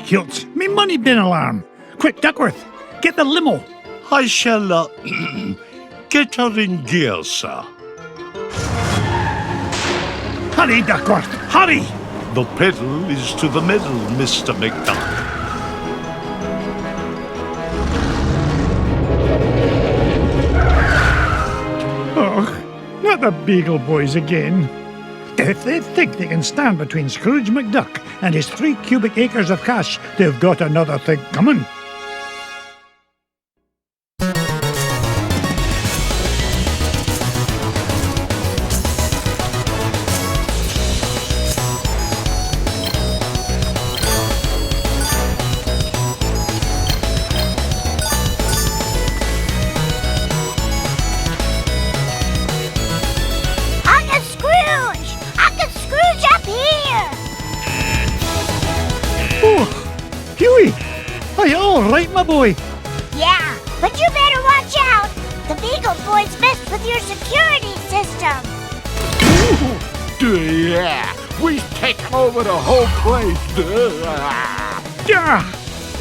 kilts. Me money bin alarm. Quick, Duckworth, get the limo. I shall, get her in gear, sir. Hurry, Duckworth, hurry! The pedal is to the metal, Mr. McDuck. Oh, not the Beagle Boys again. If they think they can stand between Scrooge McDuck and his 3 cubic acres of cash, they've got another thing coming. Huey, are you all right, my boy? Yeah, but you better watch out. The Beagle Boys messed with your security system. Yeah, we've taken over the whole place. Yeah,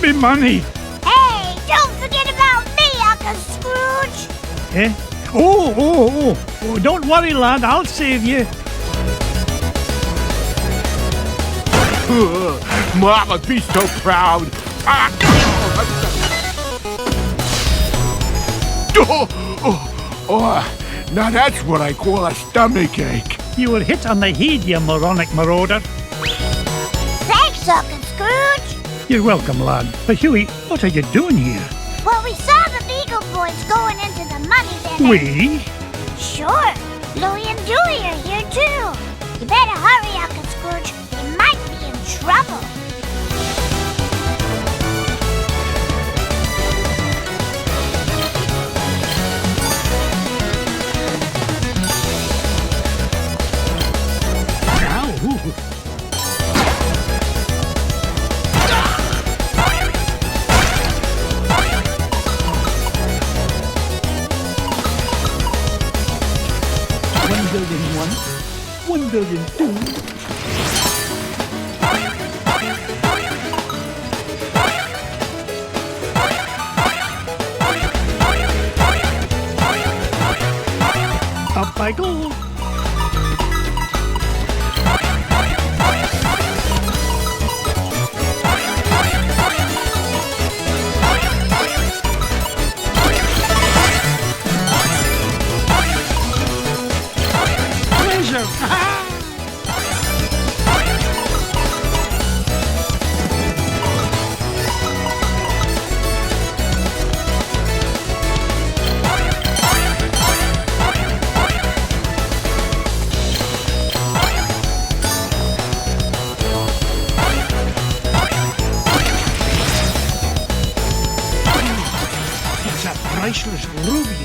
me money. Hey, don't forget about me, Uncle Scrooge. Eh? Oh, don't worry, lad, I'll save you. Mama, be so proud. Now that's what I call a stomach ache. You were hit on the head, you moronic marauder. Thanks, Uncle Scrooge. You're welcome, lad. But Huey, what are you doing here? Well, we saw the Beagle Boys going into the money bin. We? Sure. Louie and Dewey are here, too. You better hurry, Uncle Scrooge. They might be in trouble. $1 billion, $2. Up I go. Priceless ruby.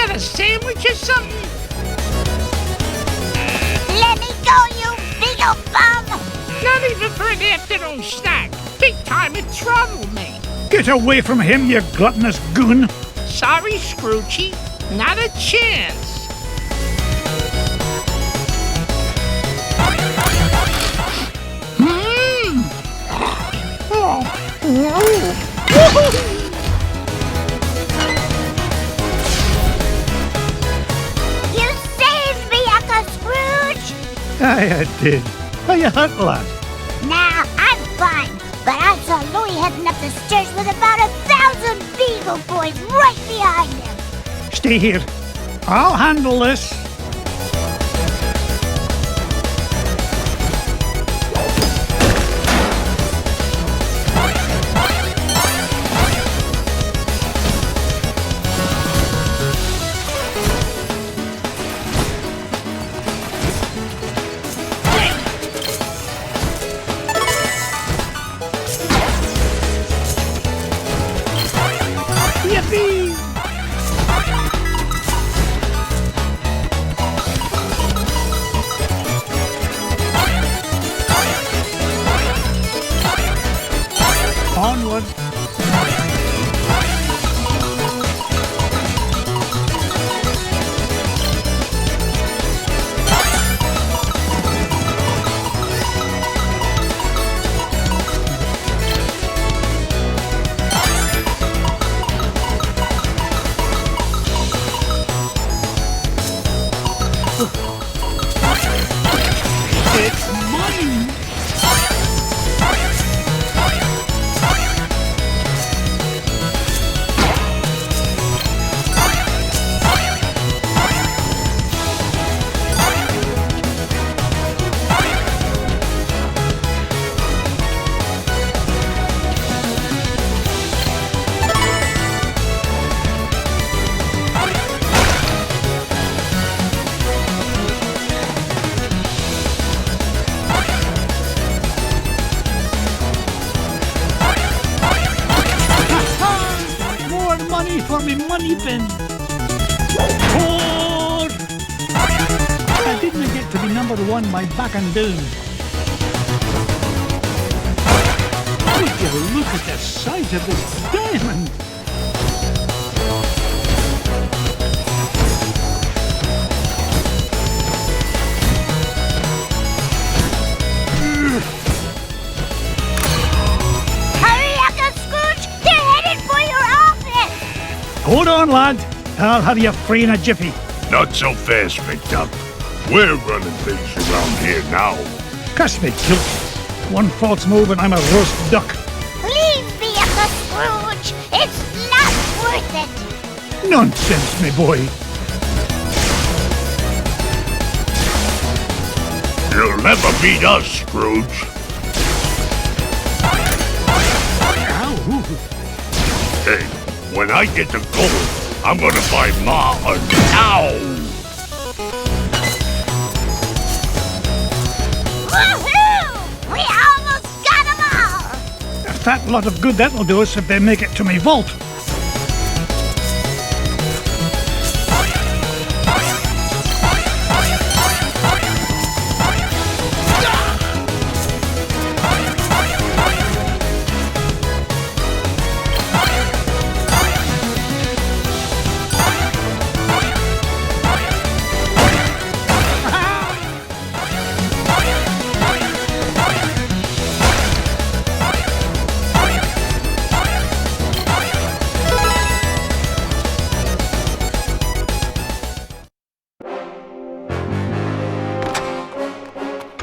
A sandwich or something? Let me go, you Beagle bum! Not even for an afternoon snack. Big time in trouble, man. Get away from him, you gluttonous goon. Sorry, Scroochy. Not a chance. I did. Are you hurt, lad? Nah, I'm fine. But I saw Louie heading up the stairs with about 1,000 Beagle Boys right behind him. Stay here. I'll handle this. Yippee! Onward. It's money! More money for me money bin. More! I didn't get to be number one by backing down. Would you look at the size of this diamond? Hurry, Uncle Scrooge! They're headed for your office! Hold on, lad. I'll have you free in a jiffy. Not so fast, McDuck. We're running things around here now. Cuss me, kilt. One false move and I'm a roast duck. Leave me, Uncle Scrooge! It's not worth it! Nonsense, me boy. You'll never beat us, Scrooge. Ow. Hey, when I get the gold, I'm gonna buy Ma a cow. Woohoo! We almost got them all! A fat lot of good that'll do us if they make it to me vault.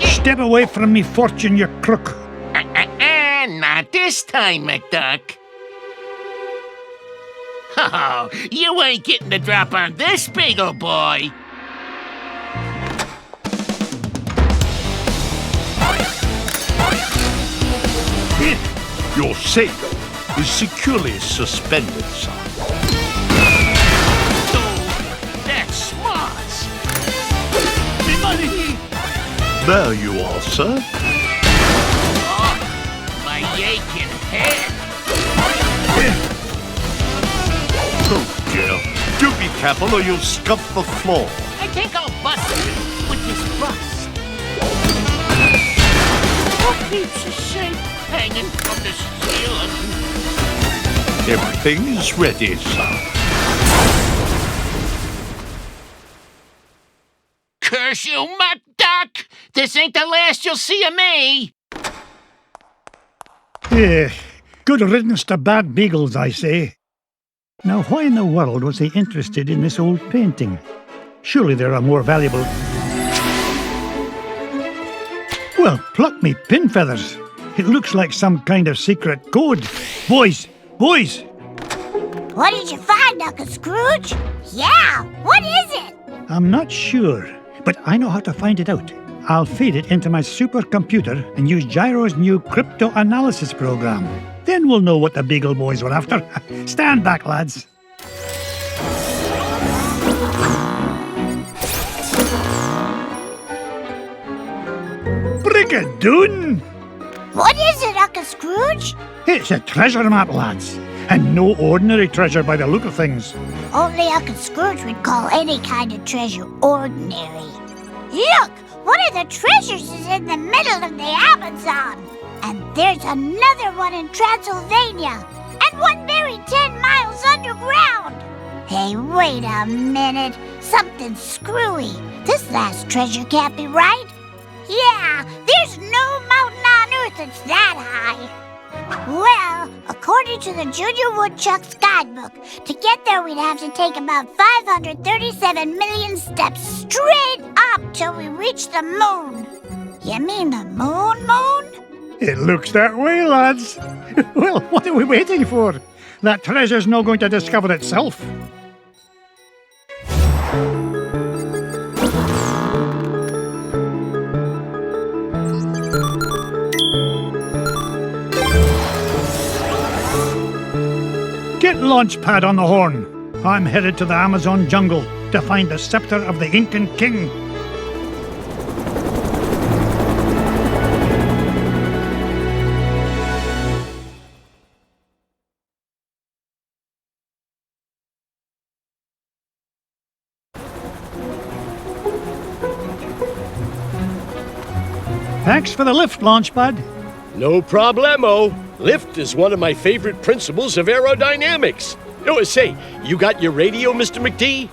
Step away from me, fortune, you crook. Not this time, McDuck. Oh, you ain't getting the drop on this big ol' boy. Your safe is securely suspended, son. Oh, that's smart. Me money! There you are, sir. Oh, my aching head. Oh, dear. Do be careful or you'll scuff the floor. I think I'll bust it with this bust. What keeps the safe hanging from the ceiling? Everything is ready, sir. Curse you, McDuck! This ain't the last you'll see of me! Good riddance to bad beagles, I say. Now, why in the world was he interested in this old painting? Surely there are more valuable... Well, pluck me pin feathers. It looks like some kind of secret code. Boys! Boys! What did you find, Uncle Scrooge? Yeah, what is it? I'm not sure, but I know how to find it out. I'll feed it into my supercomputer and use Gyro's new crypto analysis program. Then we'll know what the Beagle Boys were after. Stand back, lads. Brigadoon! What is it, Uncle Scrooge? It's a treasure map, lads. And no ordinary treasure by the look of things. Only Uncle Scrooge would call any kind of treasure ordinary. Look! One of the treasures is in the middle of the Amazon. And there's another one in Transylvania. And one buried 10 miles underground. Hey, wait a minute. Something's screwy. This last treasure can't be right. Yeah, there's no mountain on earth that's that high. Well, according to the Junior Woodchuck's guidebook, to get there we'd have to take about 537 million steps straight up till we reach the moon. You mean the moon? It looks that way, lads. Well, what are we waiting for? That treasure's not going to discover itself. Get Launchpad on the horn. I'm headed to the Amazon jungle to find the scepter of the Incan king. Thanks for the lift, Launchpad. No problemo. Lift is one of my favorite principles of aerodynamics. Oh, say, you got your radio, Mr. McD?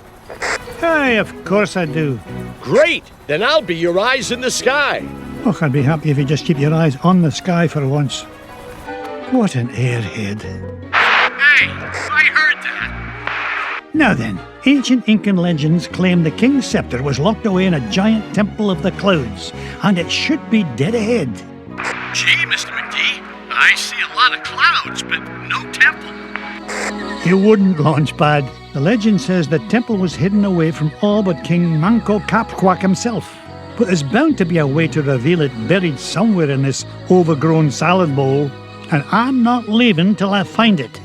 Aye, of course I do. Great! Then I'll be your eyes in the sky. Oh, I'd be happy if you just keep your eyes on the sky for once. What an airhead. Hey, I heard that. Now then, ancient Incan legends claim the king's scepter was locked away in a giant temple of the clouds, and it should be dead ahead. Gee, Mr. McD, I see a lot of clouds, but no temple. You wouldn't, Launchpad. The legend says the temple was hidden away from all but King Manco Capquack himself. But there's bound to be a way to reveal it buried somewhere in this overgrown salad bowl, and I'm not leaving till I find it.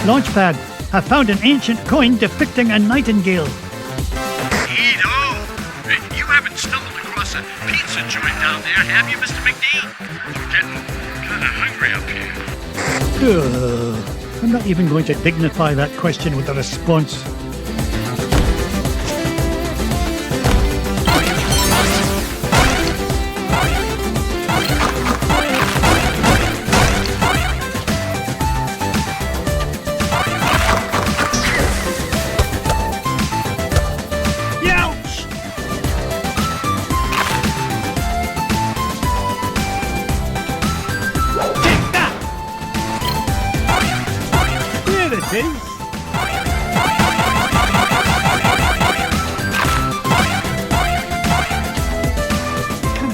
Launchpad, I found an ancient coin depicting a nightingale. Neato. You haven't stumbled across a pizza joint down there, have you, Mr. McD? I'm getting kind of hungry up here. I'm not even going to dignify that question with a response.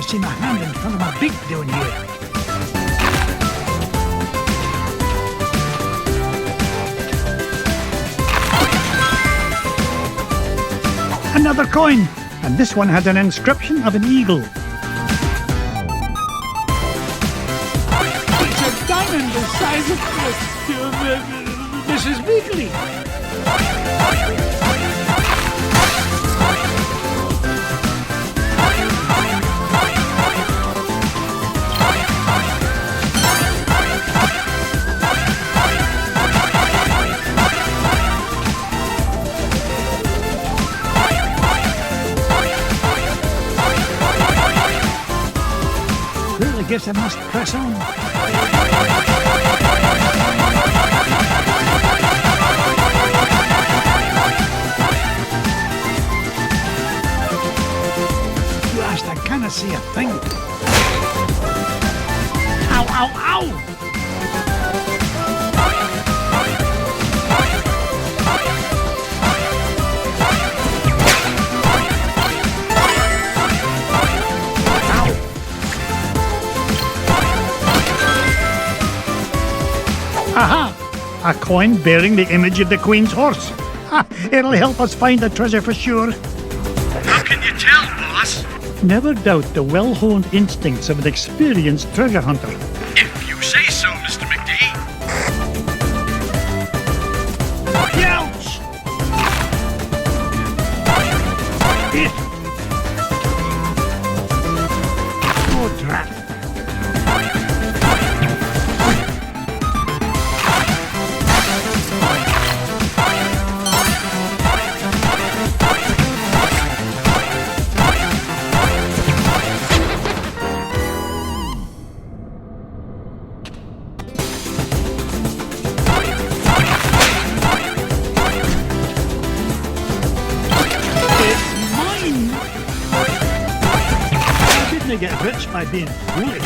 See my hand in front of my beak down here. Another coin, and this one had an inscription of an eagle. It's a diamond the size of Mrs. Weekly. Well, I guess I must press on. Blast, I cannot see a thing. Ow, ow, ow! A coin bearing the image of the Queen's horse. Ha, it'll help us find the treasure for sure. How can you tell, boss? Never doubt the well-honed instincts of an experienced treasure hunter. If you say so, Mr. McD. Ouch! Oh, drat. Get rich by being foolish.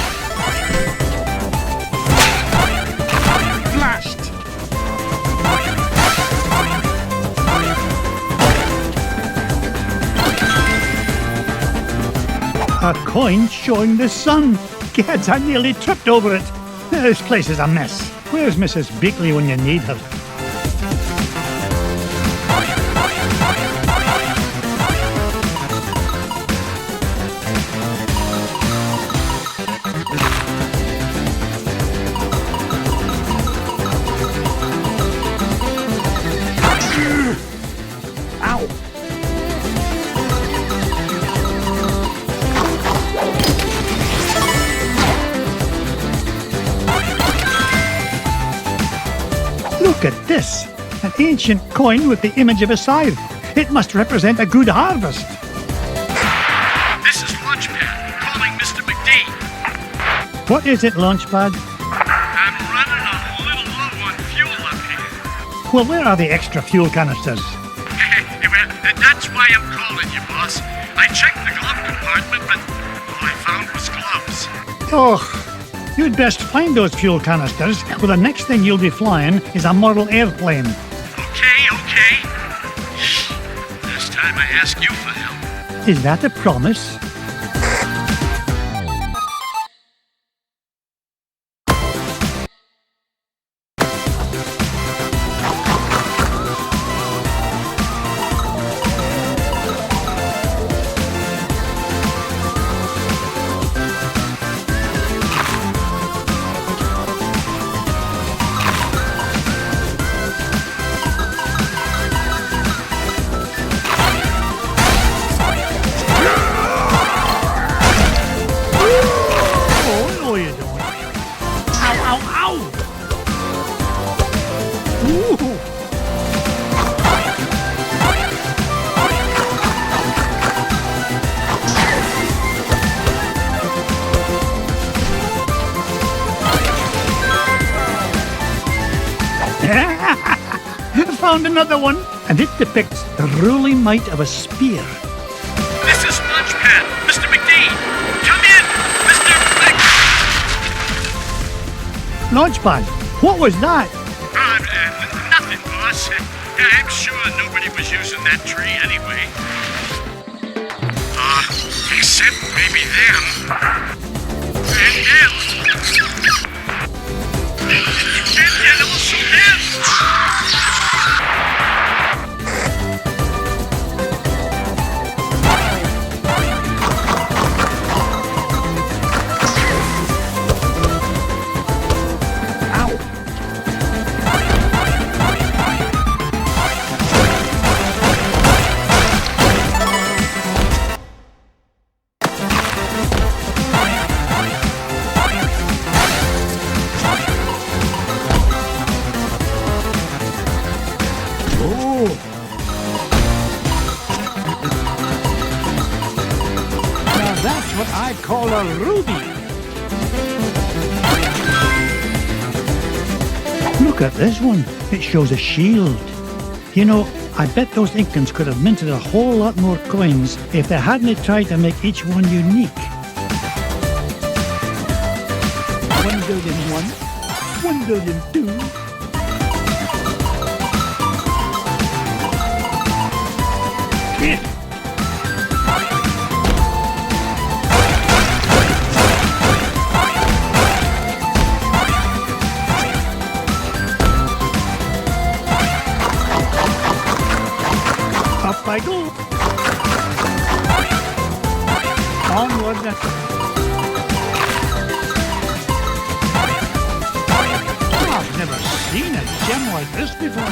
Blast! A coin showing the sun. Kids, I nearly tripped over it. This place is a mess. Where's Mrs. Beakley when you need her? Look at this! An ancient coin with the image of a scythe. It must represent a good harvest. This is Launchpad, calling Mr. McD. What is it, Launchpad? I'm running a little low on fuel up here. Well, where are the extra fuel canisters? Well, that's why I'm calling you, boss. I checked the glove compartment, but all I found was gloves. Oh, you'd best find those fuel canisters, or the next thing you'll be flying is a model airplane. Okay. Last time I asked you for help. Is that a promise? Found another one, and it depicts the ruling might of a spear. This is Launchpad, Mr. McD. Come in, Mr. Launchpad, what was that? Nothing, boss. I'm sure nobody was using that tree anyway. Except maybe them. And also them. I call a ruby. Look at this one. It shows a shield. You know, I bet those Incans could have minted a whole lot more coins if they hadn't tried to make each one unique. 1 billion 1, 1 billion 2. wasn't it? Oh, I've never seen a gem like this before.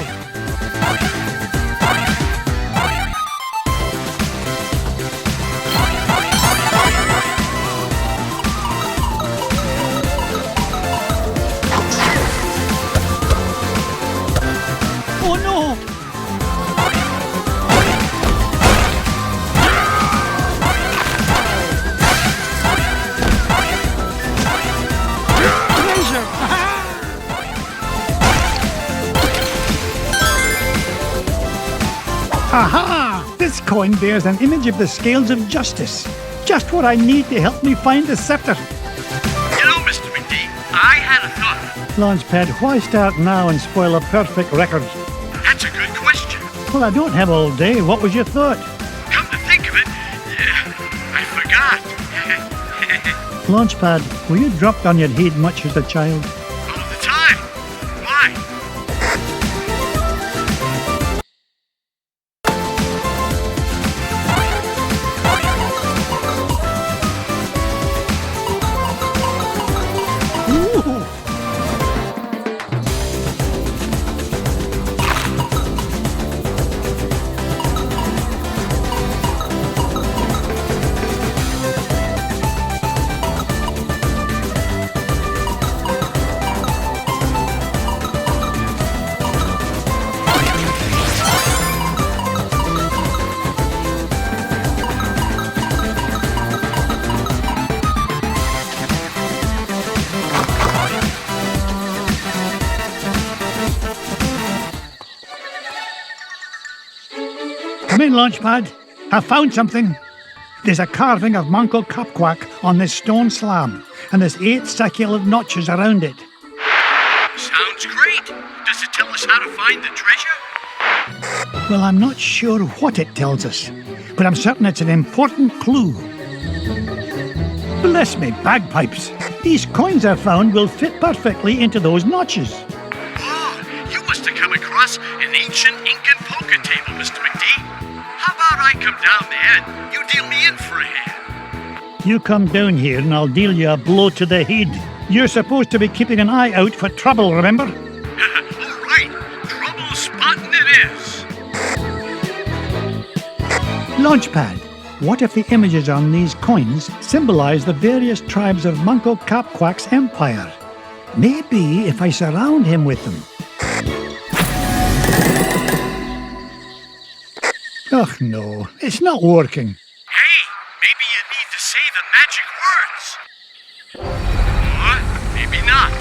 Oh no! Treasure! Aha! This coin bears an image of the scales of justice. Just what I need to help me find the scepter. You know, Mr. McGee, I had a thought. Launchpad, why start now and spoil a perfect record? That's a good question. Well, I don't have all day. What was your thought? Come to think of it, I forgot. Launchpad, were you dropped on your head much as a child? All the time. Why? Ooh. Come in, Launchpad. I found something. There's a carving of Manco Capquack on this stone slab, and there's 8 succulent notches around it. Sounds great. Does it tell us how to find the treasure? Well, I'm not sure what it tells us, but I'm certain it's an important clue. Bless me bagpipes. These coins I found will fit perfectly into those notches. Oh, you must have come across an ancient Incan poker table, Mr. McD. How about I come down there and you deal me in for a hand? You come down here and I'll deal you a blow to the head. You're supposed to be keeping an eye out for trouble, remember? All right, trouble spotting it is. Launchpad, what if the images on these coins symbolize the various tribes of Manco Capquack's empire? Maybe if I surround him with them. Oh no, it's not working. Hey, maybe you need to say the magic words. Or maybe not.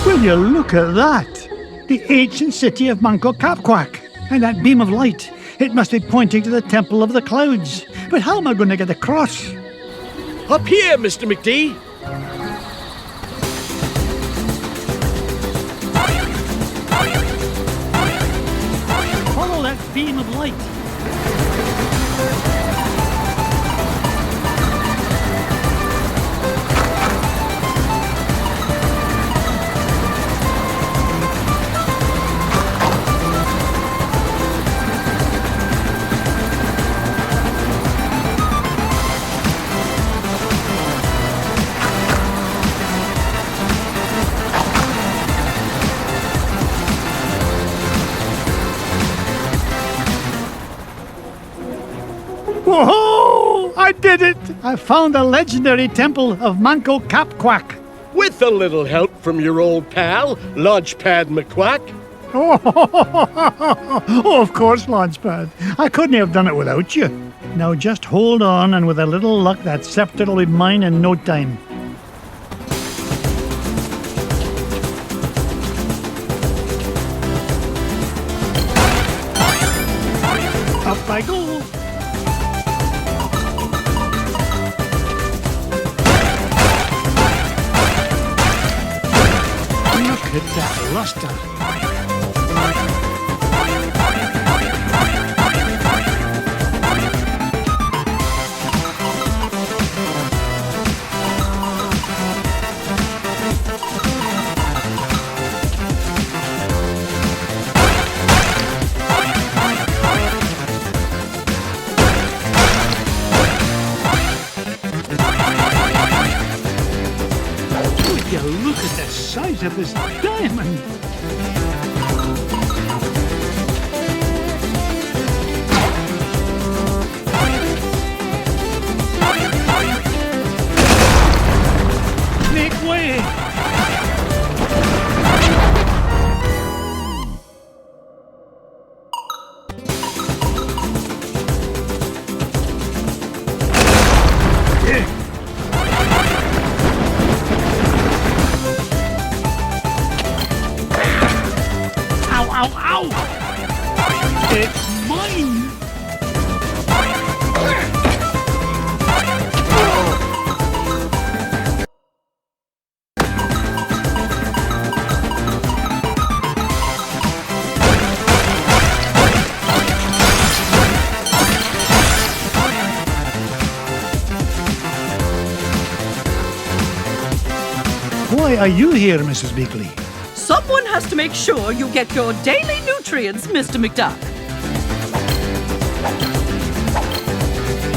Will you look at that? The ancient city of Manco Capquack. And that beam of light. It must be pointing to the Temple of the Clouds. But how am I going to get across? Up here, Mr. McD. Follow that beam of light. Whoa! I did it! I found the legendary temple of Manco Capquack. With a little help from your old pal, Launchpad McQuack. Oh, of course, Launchpad. I couldn't have done it without you. Now just hold on, and with a little luck, that scepter will be mine in no time. Up I go. Look at that luster. size of this diamond. Make way! It's mine! Why are you here, Mrs. Beakley? Someone has to make sure you get your daily nutrients, Mr. McDuck.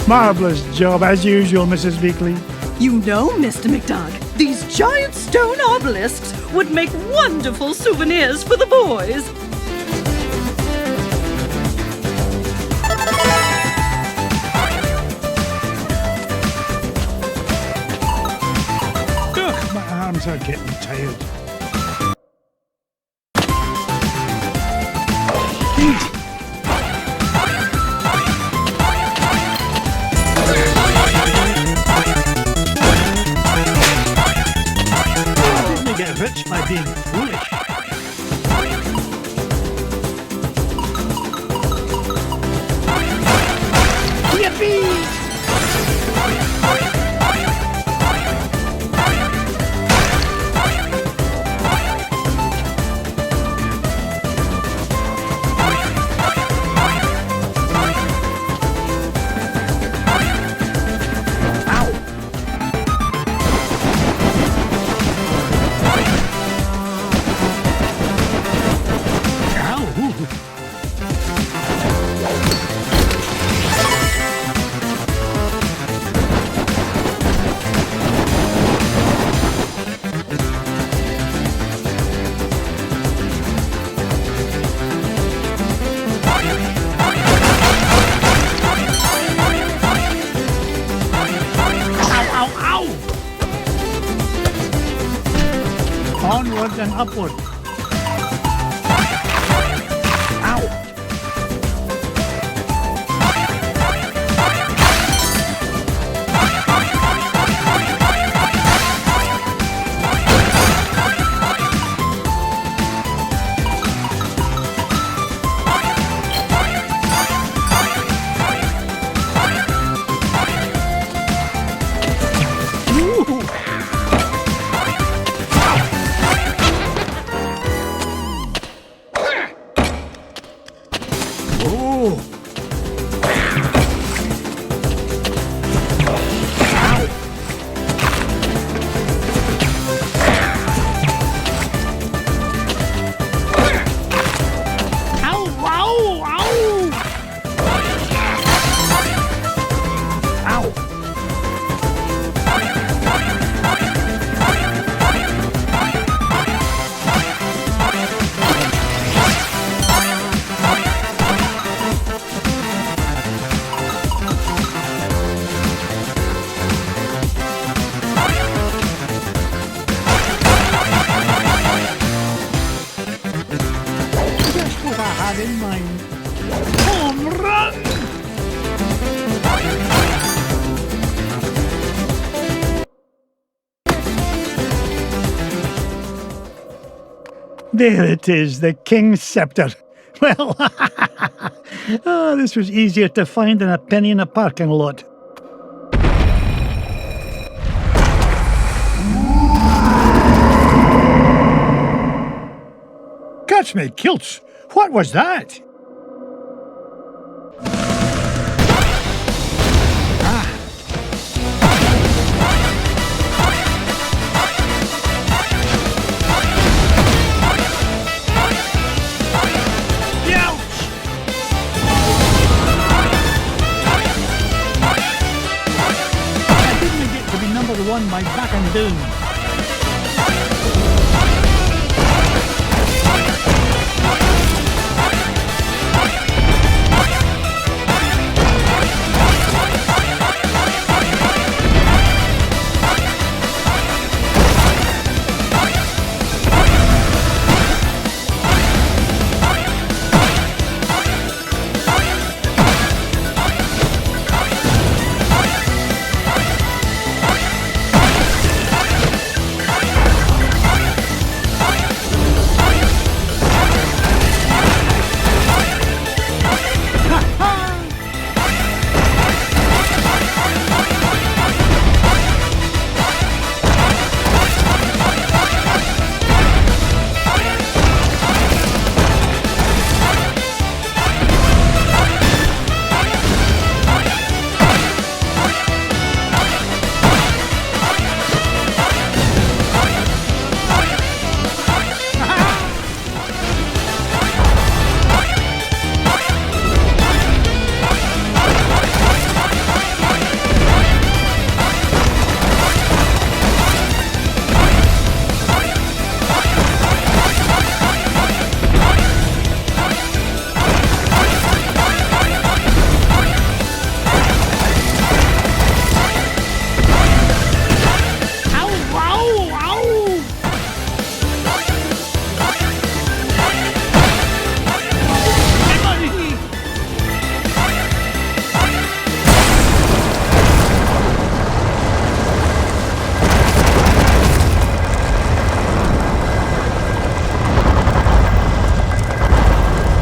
Marvellous job, as usual, Mrs. Beakley. You know, Mr. McDuck, these giant stone obelisks would make wonderful souvenirs for the boys. Ugh, my arms are getting tired. Didn't get rich by being foolish. Yippee! Onward and upward. Ow! In mind. Home run! There it is, the King's Scepter. Well, oh, this was easier to find than a penny in a parking lot. Catch me kilts! What was that? I didn't get to be number one by back and down.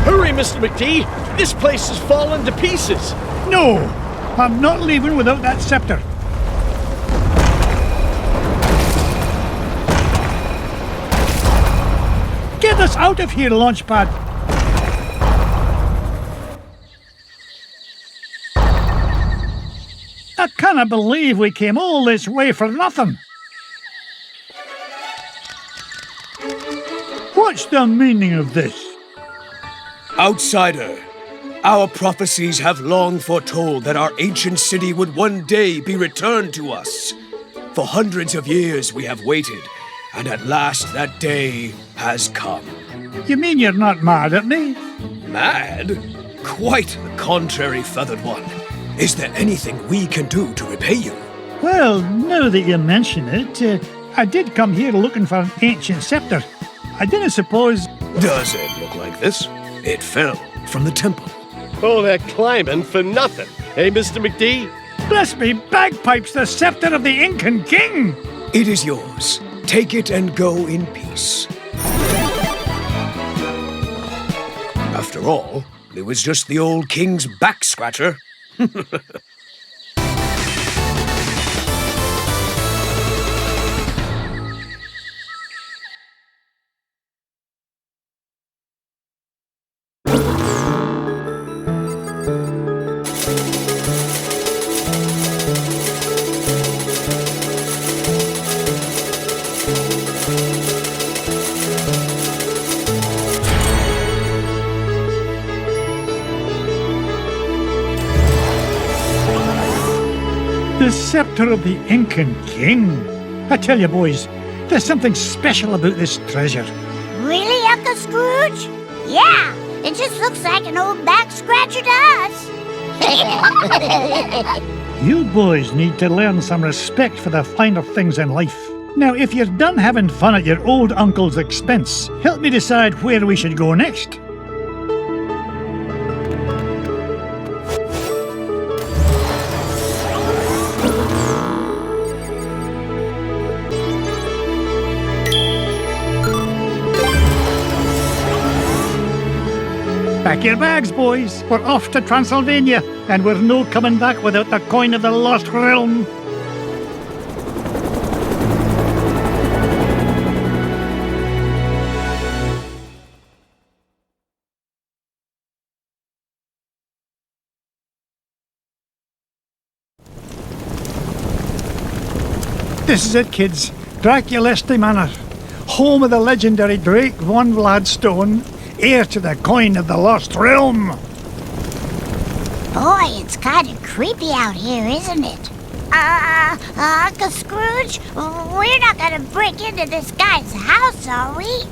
Hurry, Mr. McD! This place is falling to pieces! No, I'm not leaving without that scepter. Get us out of here, Launchpad. I cannot believe we came all this way for nothing. What's the meaning of this? Outsider, our prophecies have long foretold that our ancient city would one day be returned to us. For hundreds of years we have waited, and at last that day has come. You mean you're not mad at me? Mad? Quite the contrary, Feathered One. Is there anything we can do to repay you? Well, now that you mention it, I did come here looking for an ancient scepter. I didn't suppose... Does it look like this? It fell from the temple. All that climbing for nothing, eh, Mr. McD? Bless me bagpipes, the scepter of the Incan king! It is yours. Take it and go in peace. After all, it was just the old king's back scratcher. The scepter of the Incan king. I tell you, boys, there's something special about this treasure. Really, Uncle Scrooge? Yeah, it just looks like an old back scratcher to us. You boys need to learn some respect for the finer things in life. Now, if you're done having fun at your old uncle's expense, help me decide where we should go next. Pack your bags, boys. We're off to Transylvania, and we're no coming back without the coin of the lost realm. This is it, kids. Draculesti Manor, home of the legendary Drake von Vladstone, heir to the coin of the lost realm. Boy, it's kind of creepy out here, isn't it? Uncle Scrooge, we're not gonna break into this guy's house, are we?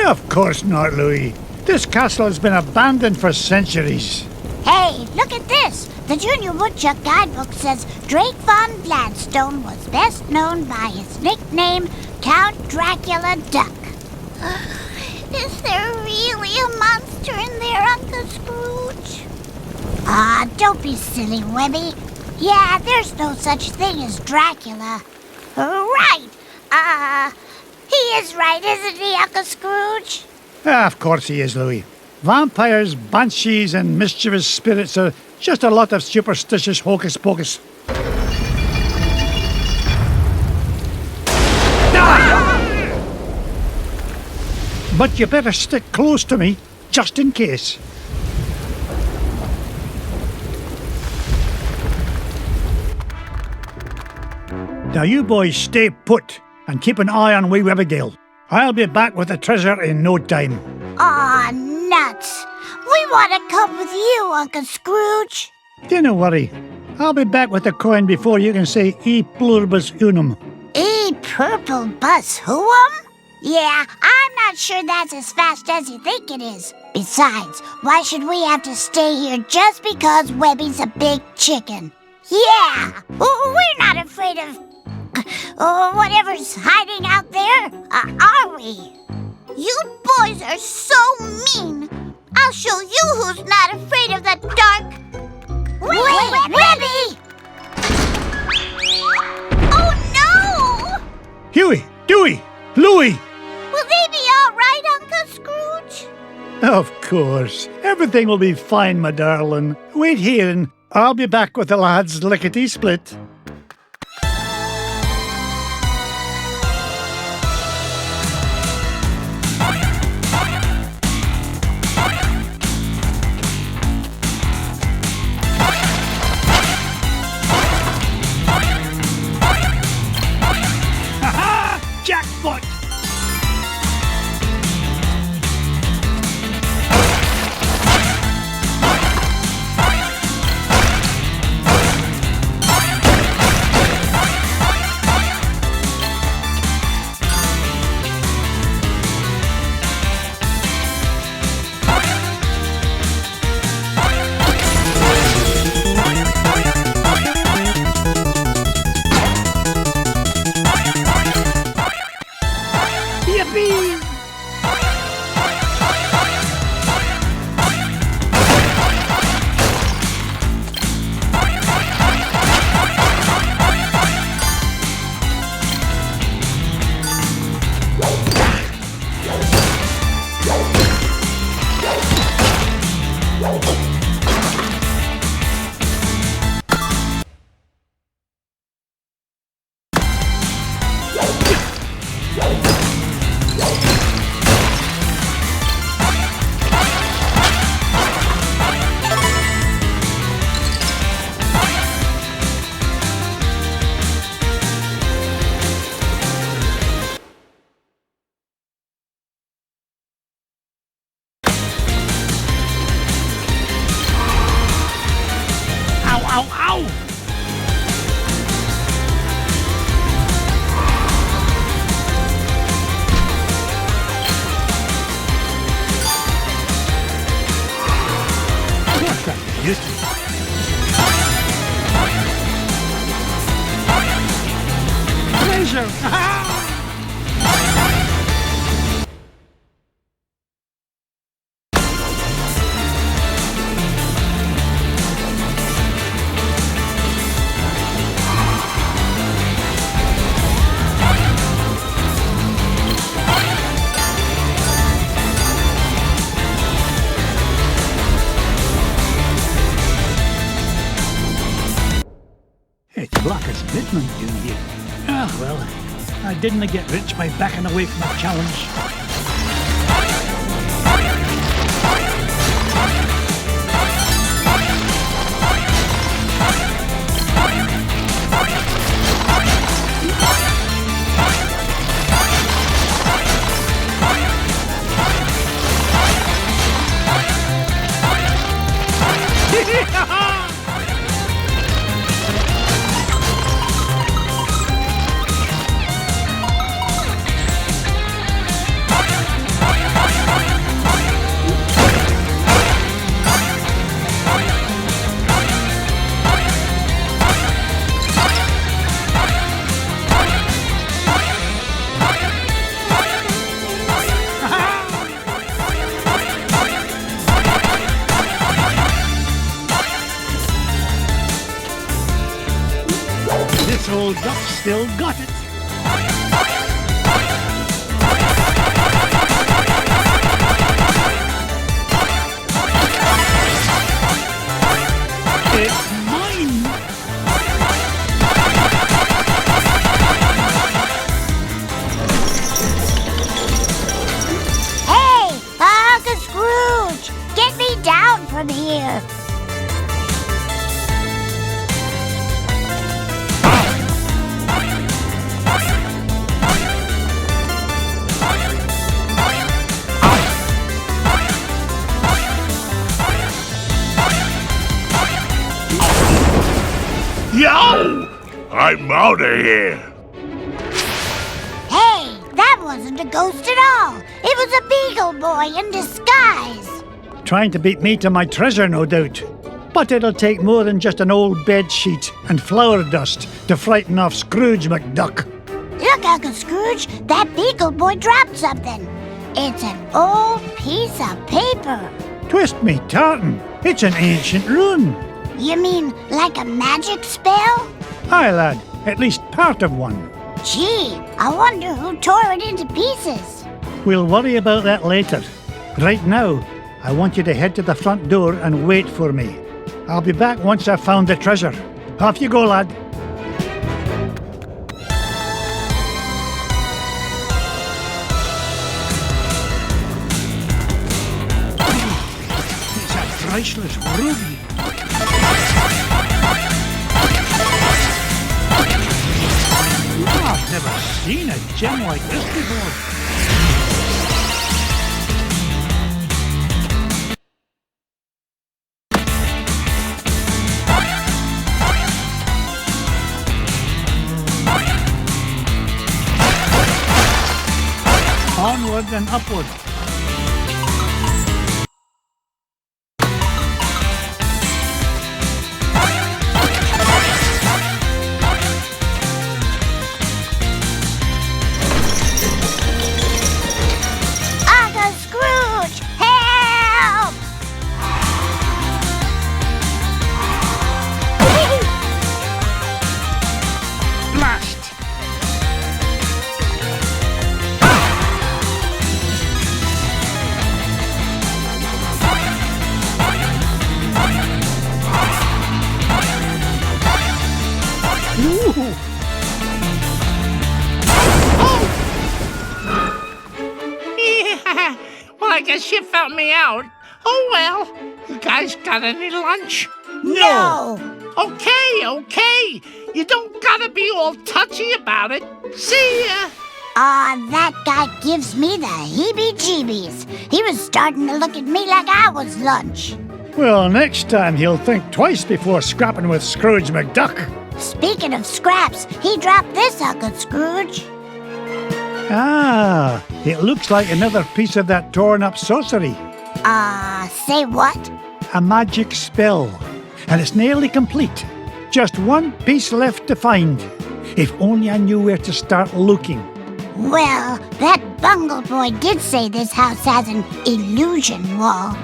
Of course not, Louis. This castle has been abandoned for centuries. Hey, look at this. The Junior Woodchuck guidebook says Drake von Gladstone was best known by his nickname, Count Dracula Duck. Is there really a monster in there, Uncle Scrooge? Don't be silly, Webby. Yeah, there's no such thing as Dracula. Right. He is right, isn't he, Uncle Scrooge? Of course he is, Louis. Vampires, banshees, and mischievous spirits are just a lot of superstitious hocus pocus. But you better stick close to me, just in case. Now you boys stay put and keep an eye on wee Webbigale. I'll be back with the treasure in no time. Aw, nuts. We want to come with you, Uncle Scrooge. Don't worry. I'll be back with the coin before you can say e pluribus unum. E purple bus who'um? Yeah, I'm not sure that's as fast as you think it is. Besides, why should we have to stay here just because Webby's a big chicken? Yeah, we're not afraid of whatever's hiding out there, are we? You boys are so mean. I'll show you who's not afraid of the dark. Wait, Webby! Oh no! Huey, Dewey, Louie! Will they be all right, Uncle Scrooge? Of course. Everything will be fine, my darling. Wait here and I'll be back with the lads lickety-split. Jackpot! Yippee! Ow, ow! What's that? Treasure! It's black as midnight down here. Ah, well, I didn't get rich by backing away from a challenge. This old duck still got it. It's mine. Hey, Uncle Scrooge, get me down from here. Yo! I'm out of here. Hey, that wasn't a ghost at all. It was a beagle boy in disguise. Trying to beat me to my treasure, no doubt. But it'll take more than just an old bed sheet and flour dust to frighten off Scrooge McDuck. Look, Uncle Scrooge, that beagle boy dropped something. It's an old piece of paper. Twist me tartan, it's an ancient rune. You mean like a magic spell? Aye, lad, at least part of one. Gee, I wonder who tore it into pieces. We'll worry about that later. Right now, I want you to head to the front door and wait for me. I'll be back once I've found the treasure. Off you go, lad. It's a priceless ruby. I've never seen a gem like this before. Onward and upward. Uncle Scrooge, help! Blast! Yeah. Well, I guess you found me out. Oh well. You guys got any lunch? No! Okay. You don't gotta be all touchy about it. See ya. Aw, that guy gives me the heebie-jeebies. He was starting to look at me like I was lunch. Well, next time he'll think twice before scrapping with Scrooge McDuck. Speaking of scraps, he dropped this, Uncle Scrooge. Ah, it looks like another piece of that torn-up sorcery. Say what? A magic spell. And it's nearly complete. Just one piece left to find. If only I knew where to start looking. Well, that bungle boy did say this house has an illusion wall.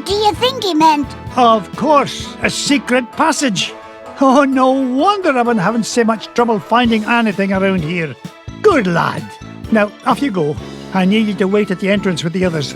Do you think he meant... Of course, a secret passage. Oh, no wonder I've been having so much trouble finding anything around here. Good lad. Now, off you go. I need you to wait at the entrance with the others.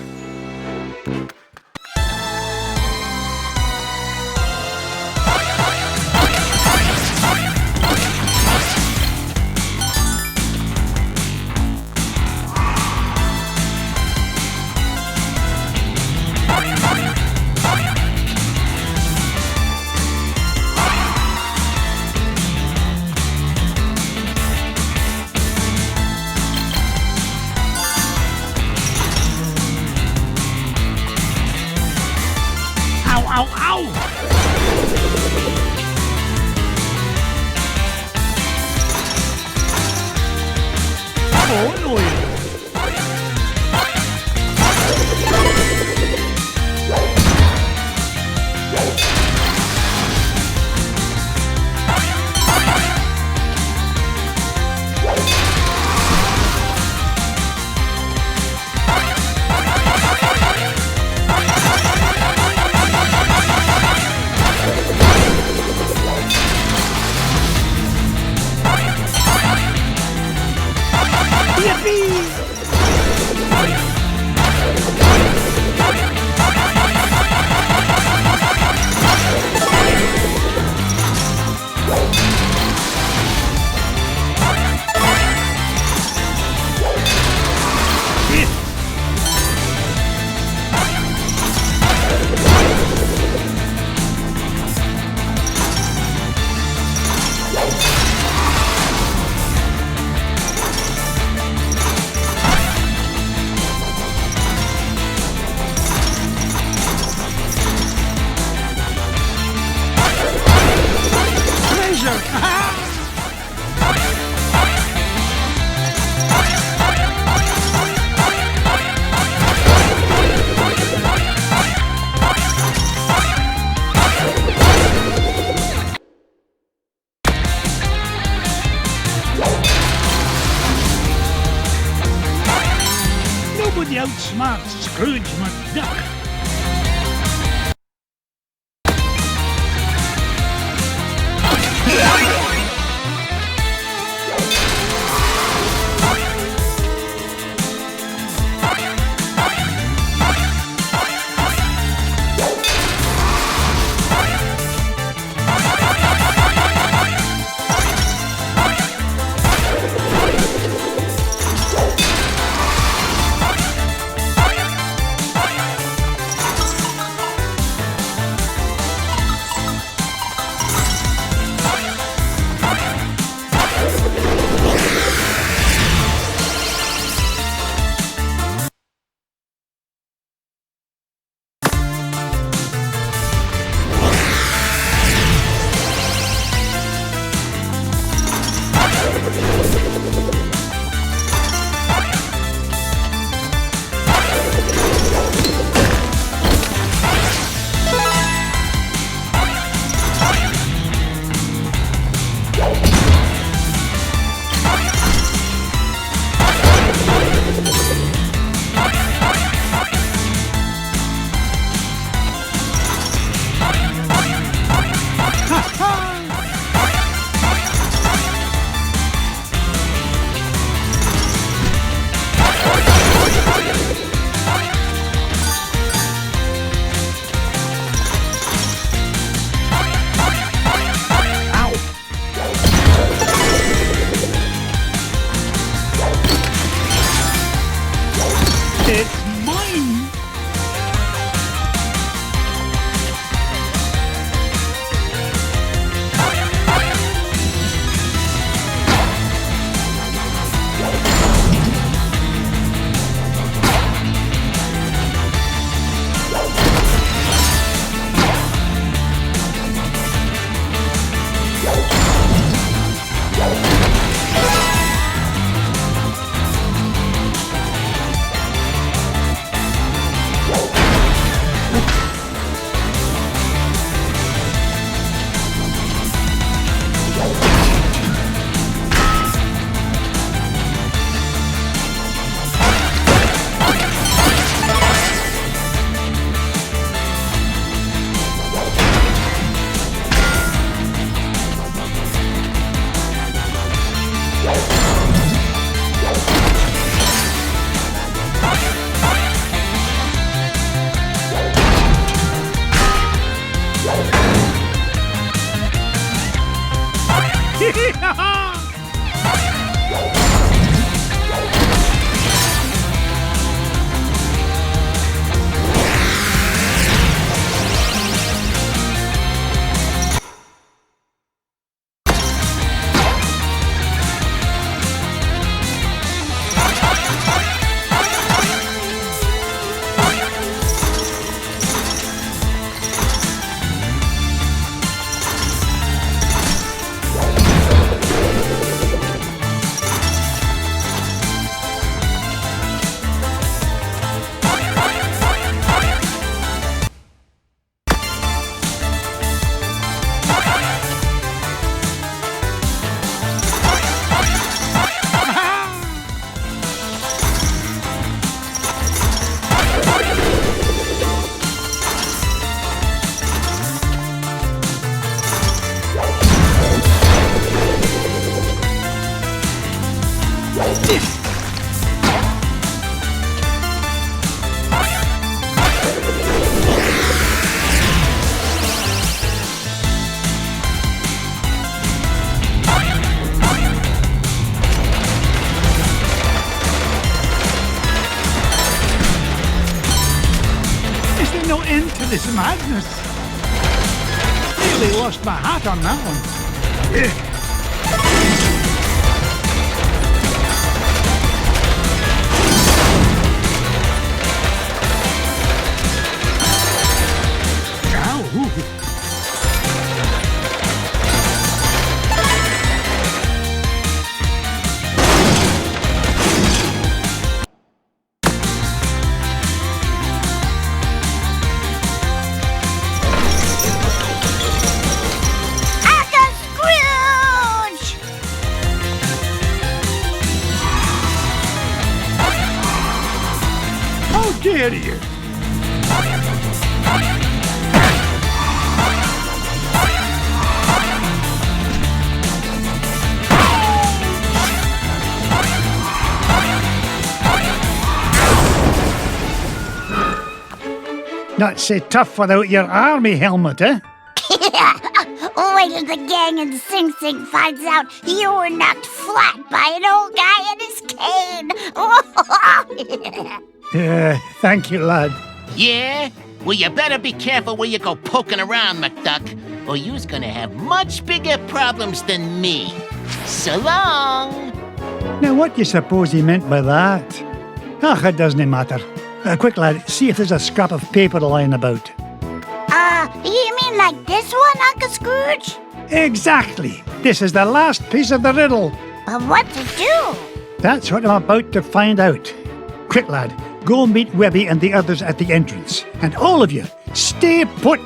Nobody outsmarts Scrooge McDuck. madness. Really lost my hat on that one. Dare you? Not so tough without your army helmet, eh? Wait till the gang in Sing Sing finds out you were knocked flat by an old guy in his cane. Thank you, lad. Yeah? Well, you better be careful where you go poking around, McDuck, or you's gonna have much bigger problems than me. So long! Now, what do you suppose he meant by that? Ah, it doesn't matter. Quick, lad, see if there's a scrap of paper lying about. You mean like this one, Uncle Scrooge? Exactly. This is the last piece of the riddle. What to do? That's what I'm about to find out. Quick, lad, go meet Webby and the others at the entrance. And all of you, stay put.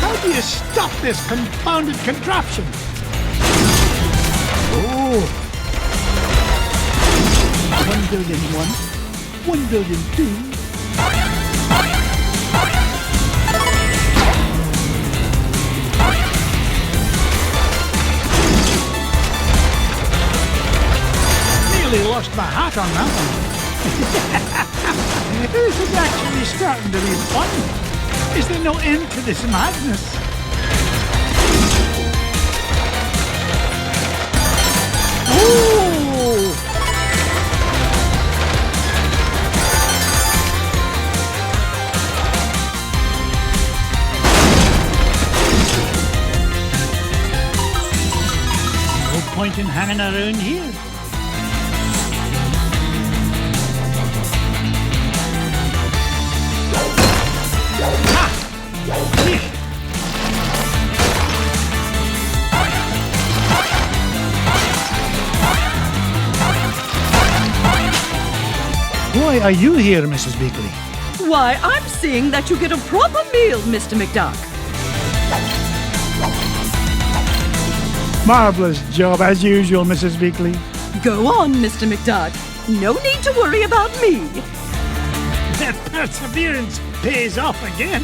How do you stop this confounded contraption? Oh. 1 billion 1, 1 billion 2. Nearly lost my hat on that one. This is actually starting to be fun. Is there no end to this madness? Ooh! No point in hanging around here. Why are you here, Mrs. Beakley? Why, I'm seeing that you get a proper meal, Mr. McDuck. Marvellous job, as usual, Mrs. Beakley. Go on, Mr. McDuck. No need to worry about me. That perseverance pays off again.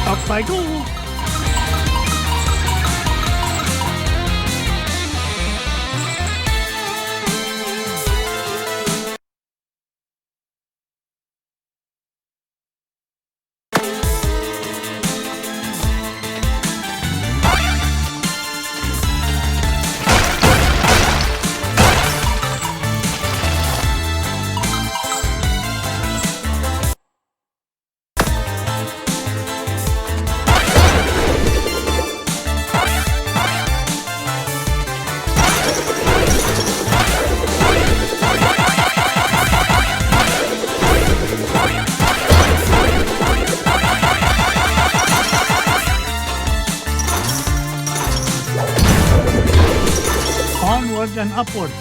Up I go. Onward and upward.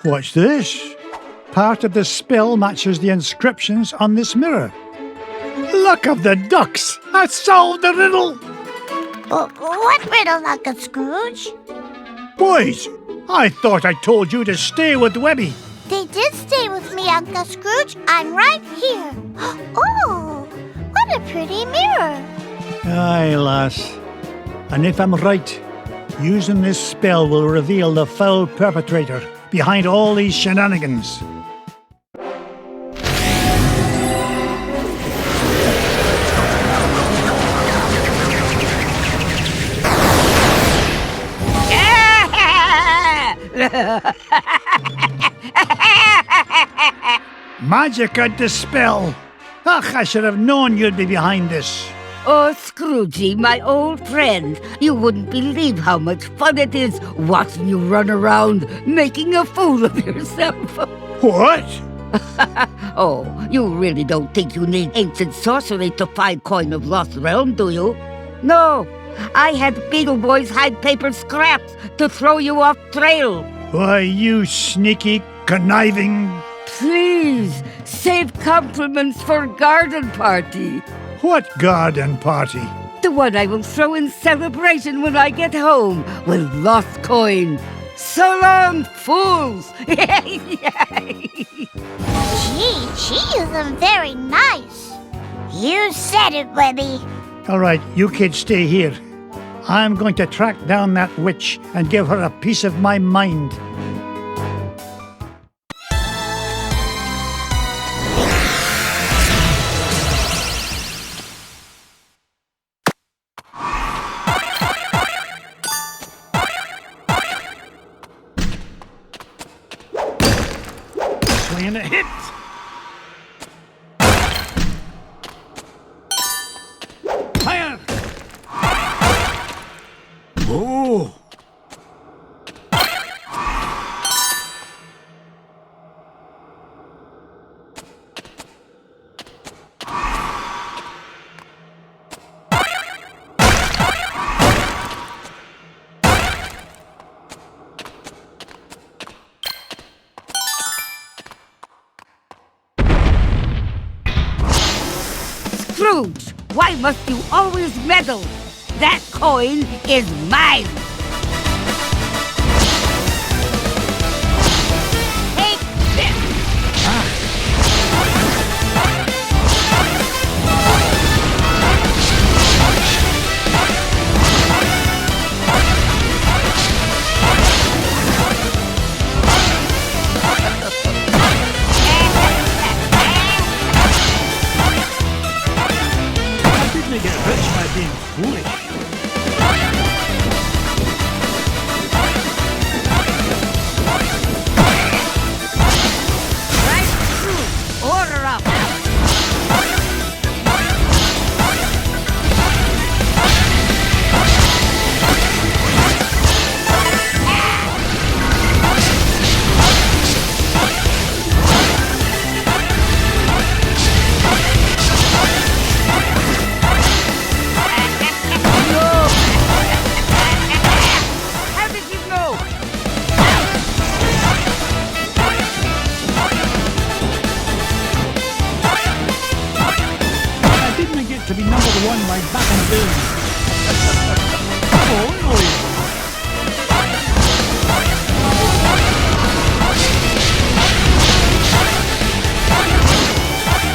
What's this? Part of the spell matches the inscriptions on this mirror. Luck of the ducks! I solved the riddle! What riddle, Uncle Scrooge? Boys, I thought I told you to stay with Webby. They did stay with me, Uncle Scrooge. I'm right here. Oh, what a pretty mirror. Aye, lass. And if I'm right, using this spell will reveal the foul perpetrator behind all these shenanigans. Magic and dispel. Ach, I should have known you'd be behind this. Oh, Scroogey, my old friend, you wouldn't believe how much fun it is watching you run around making a fool of yourself. What? Oh, you really don't think you need ancient sorcery to find coin of lost realm, do you? No, I had Beetle Boys hide paper scraps to throw you off trail. Why, you sneaky, conniving... Please, save compliments for garden party. What garden party? The one I will throw in celebration when I get home with lost coin. So long, fools! Gee, she isn't very nice. You said it, Webby. All right, you kids stay here. I'm going to track down that witch and give her a piece of my mind. Swinging a hit. Fire! Oh! Scrooge, why must you always meddle? That coin is mine! Take this! I didn't get rich by being foolish. Right through! Order up! How did you know? I didn't get to be number one by back and boom. Oh, no.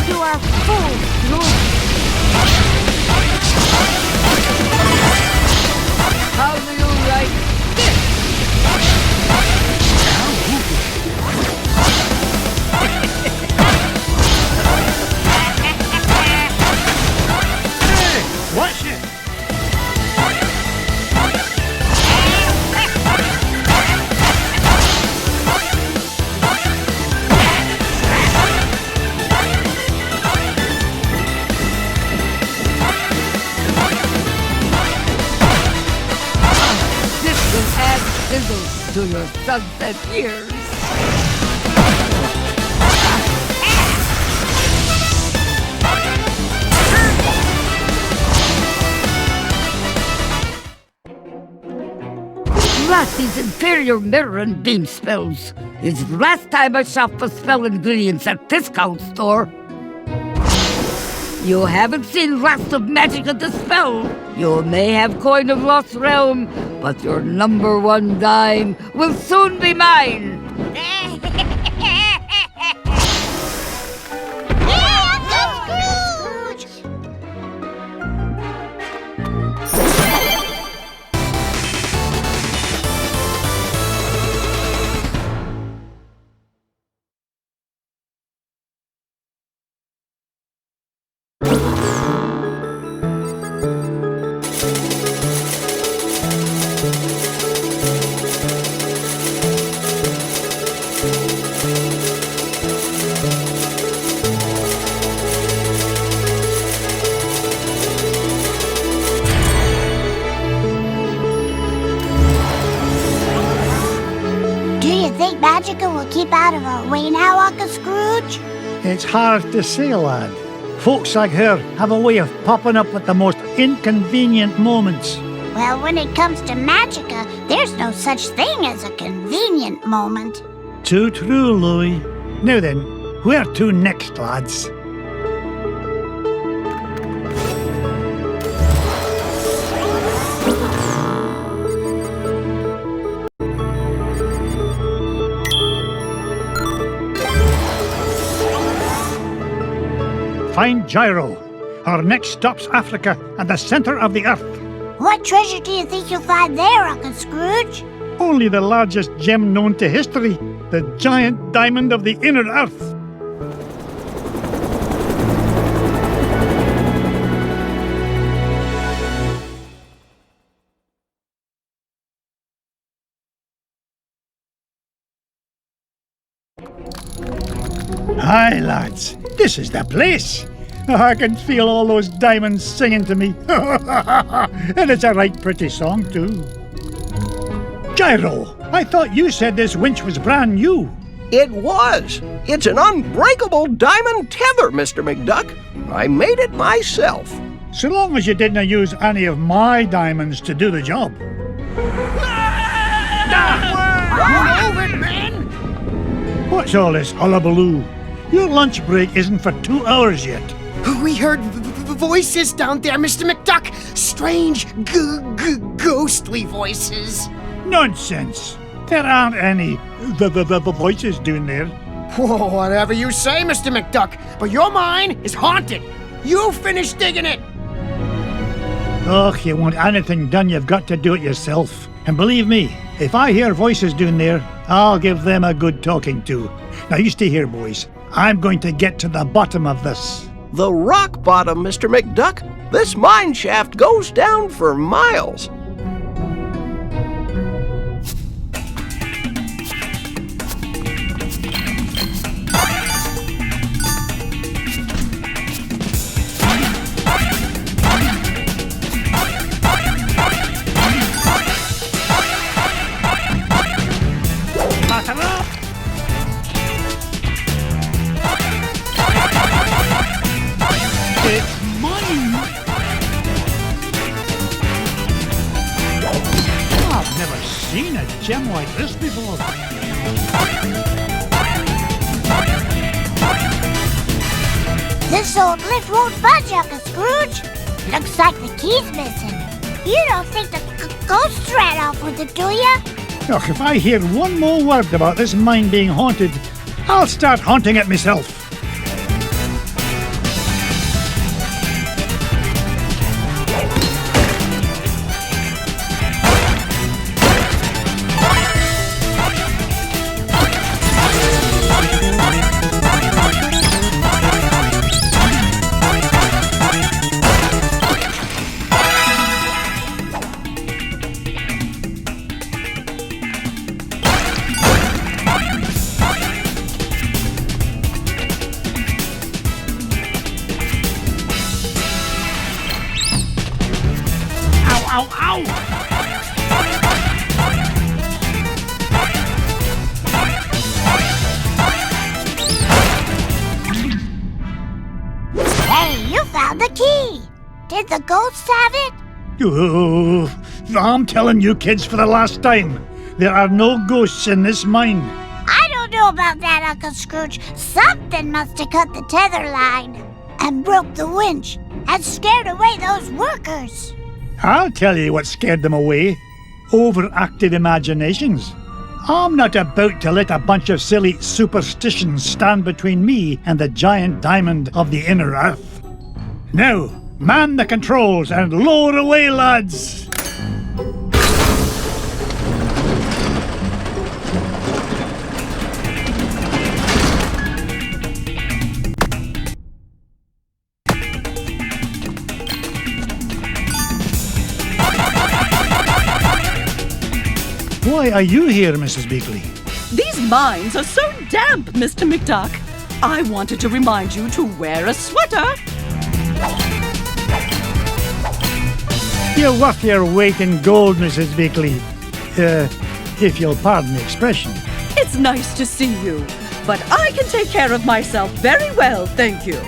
You are fools, Scrooge! How do you like this? Hey, watch it. This will add sizzle to your sunset years. these inferior mirror and beam spells. It's the last time I shop for spell ingredients at discount store. You haven't seen Last of Magic of the Spell. You may have Coin of Lost Realm, but your number one dime will soon be mine. Magica will keep out of our way now, Uncle Scrooge? It's hard to say, lad. Folks like her have a way of popping up at the most inconvenient moments. Well, when it comes to Magica, there's no such thing as a convenient moment. Too true, Louis. Now then, where to next, lads? Find Gyro. Our next stop's Africa and the center of the earth. What treasure do you think you'll find there, Uncle Scrooge? Only the largest gem known to history, the giant diamond of the inner earth. Aye, lads, this is the place. I can feel all those diamonds singing to me. And it's a right pretty song, too. Gyro, I thought you said this winch was brand new. It was. It's an unbreakable diamond tether, Mr. McDuck. I made it myself. So long as you didn't use any of my diamonds to do the job. What's all this hullabaloo? Your lunch break isn't for 2 hours yet. We heard voices down there, Mr. McDuck. Strange, ghostly voices. Nonsense. There aren't any the voices down there. Whoa, whatever you say, Mr. McDuck, but your mine is haunted. You finish digging it. Oh, you want anything done, you've got to do it yourself. And believe me, if I hear voices down there, I'll give them a good talking to. Now you stay here, boys. I'm going to get to the bottom of this. The rock bottom, Mr. McDuck. This mine shaft goes down for miles. Seen a gem like this before. This old lift won't budge, Uncle Scrooge. Looks like the key's missing. You don't think the ghost ran off with it, do ya? Look, if I hear one more word about this mine being haunted, I'll start haunting it myself. Ow, ow! Hey, you found the key. Did the ghost have it? Oh, I'm telling you kids for the last time. There are no ghosts in this mine. I don't know about that, Uncle Scrooge. Something must have cut the tether line and broke the winch and scared away those workers. I'll tell you what scared them away. Overactive imaginations. I'm not about to let a bunch of silly superstitions stand between me and the giant diamond of the inner earth. Now, man the controls and lower away, lads! Why are you here, Mrs. Beakley? These mines are so damp, Mr. McDuck. I wanted to remind you to wear a sweater. You're worth your weight in gold, Mrs. Beakley. If you'll pardon the expression. It's nice to see you, but I can take care of myself very well, thank you.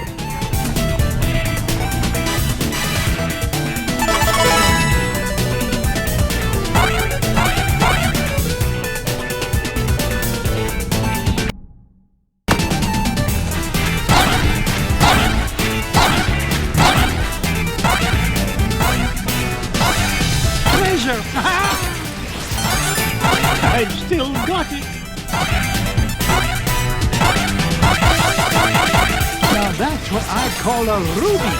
I've still got it. Now that's what I call a ruby.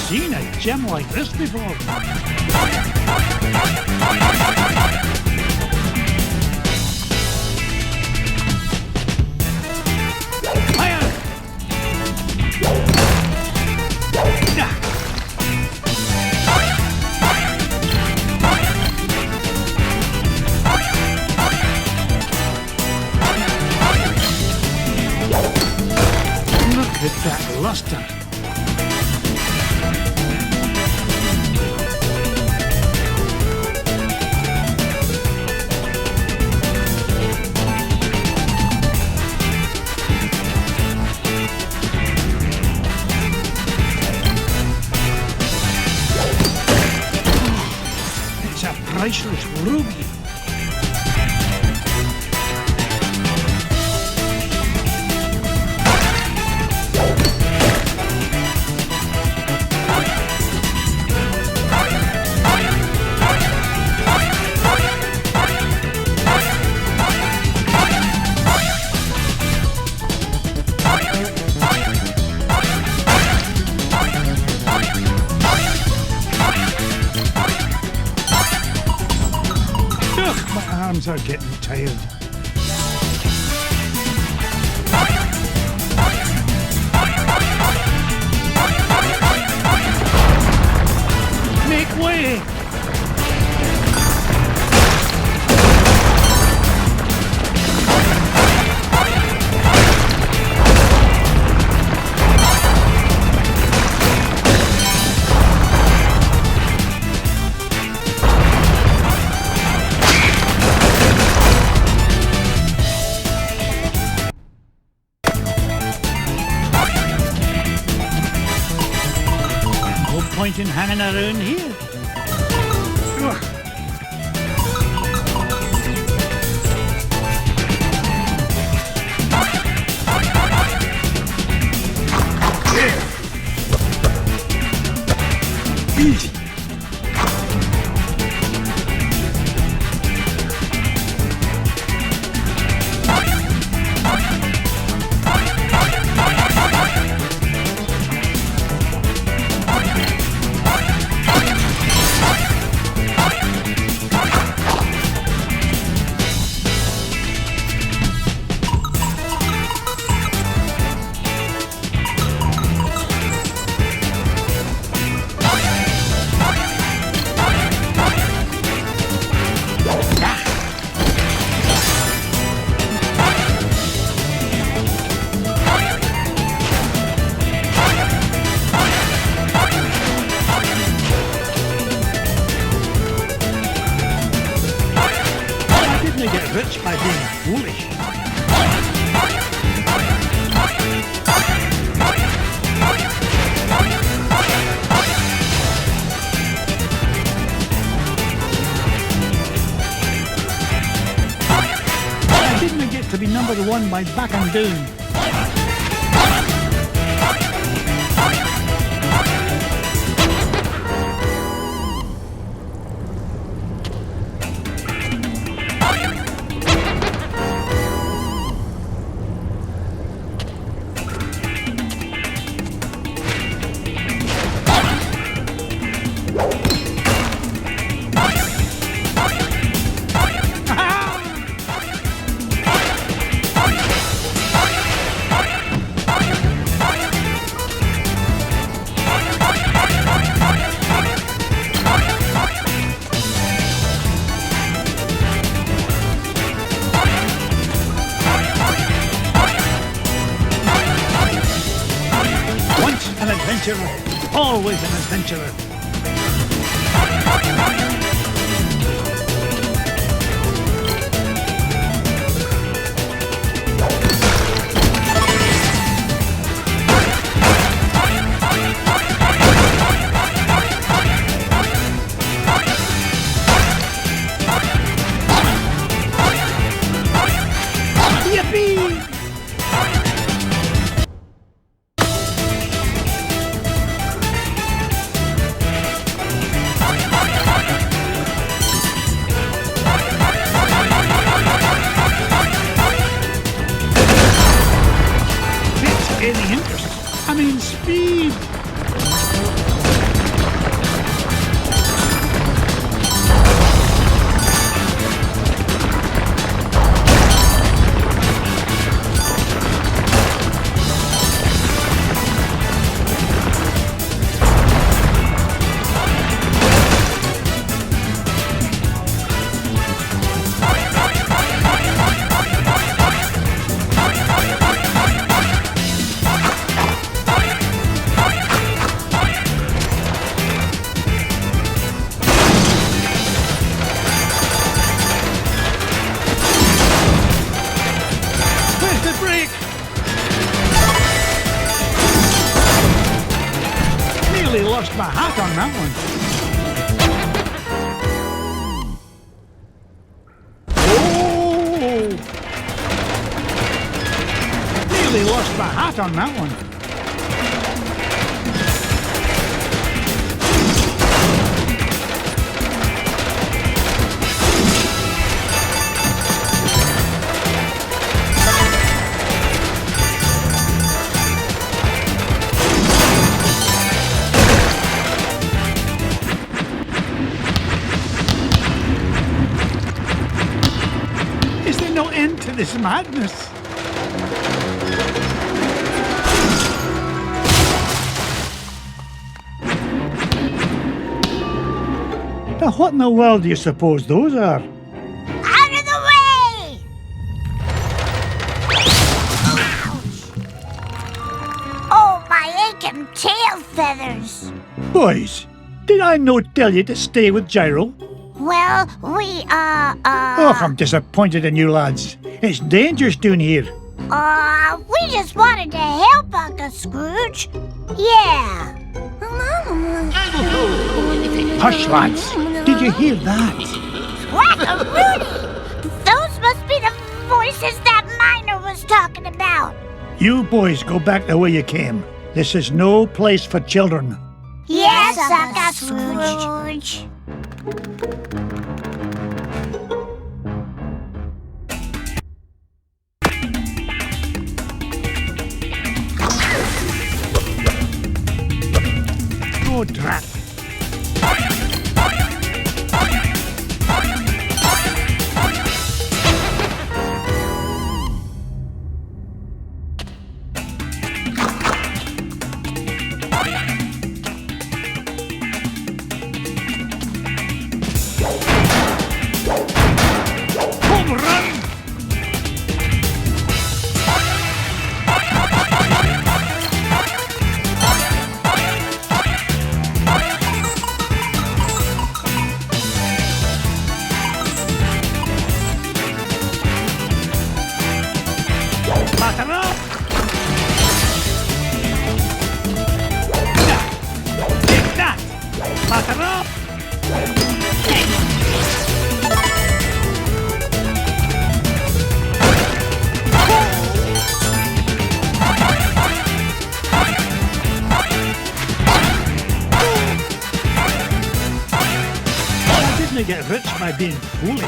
Seen a gem like this before. Fire! Look at that luster. Priceless ruby. My arms are getting tired. Make way! point in hanging around here. Ugh. Easy. Get rich by being foolish. I didn't get to be number one by backing down. An adventurer, always an adventurer. Yippee! Gaining interest. I mean, speed. Lost my hat on that one. Oh! Nearly lost my hat on that one. No end to this madness. Now, what in the world do you suppose those are? Out of the way! Ouch! Oh, my aching tail feathers. Boys, did I not tell you to stay with Gyro? Well, we, Oh, I'm disappointed in you lads. It's dangerous down here. We just wanted to help Uncle Scrooge. Yeah. Hush, lads. Did you hear that? Rudy! Those must be the voices that Miner was talking about. You boys go back the way you came. This is no place for children. Yes, Uncle Scrooge. Oh, drat. Get rich by being foolish.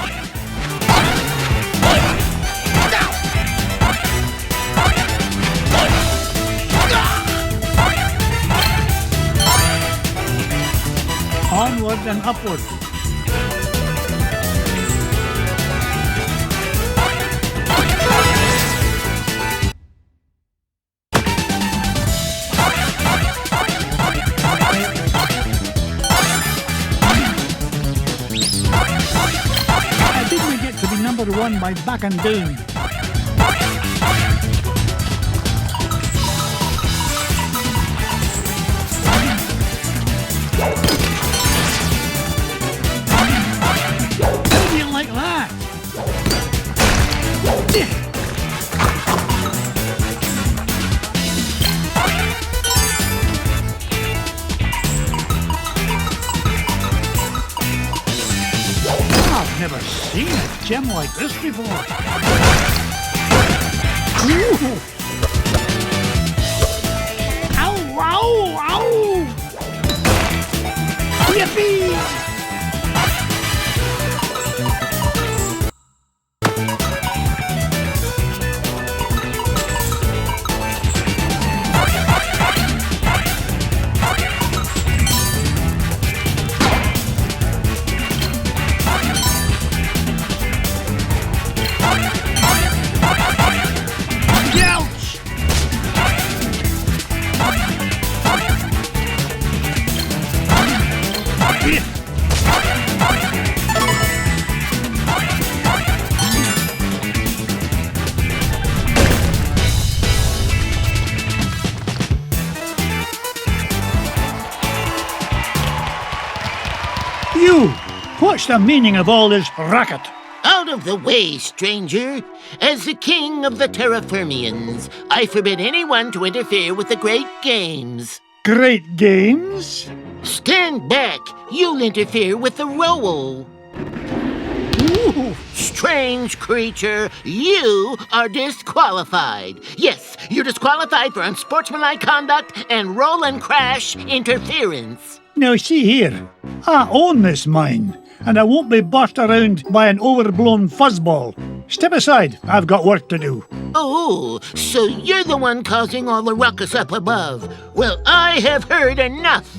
Onward and upward. Number one by back and down. How do you like that? I've never seen a gem like this before. Ooh. Ow, ow, ow! Yippee! You! What's the meaning of all this racket? Out of the way, stranger. As the king of the Terraformians, I forbid anyone to interfere with the great games. Great games? Stand back. You'll interfere with the roll. Ooh. Strange creature, you are disqualified. Yes, you're disqualified for unsportsmanlike conduct and roll and crash interference. Now see here, I own this mine, and I won't be bossed around by an overblown fuzzball. Step aside, I've got work to do. Oh, so you're the one causing all the ruckus up above. Well, I have heard enough.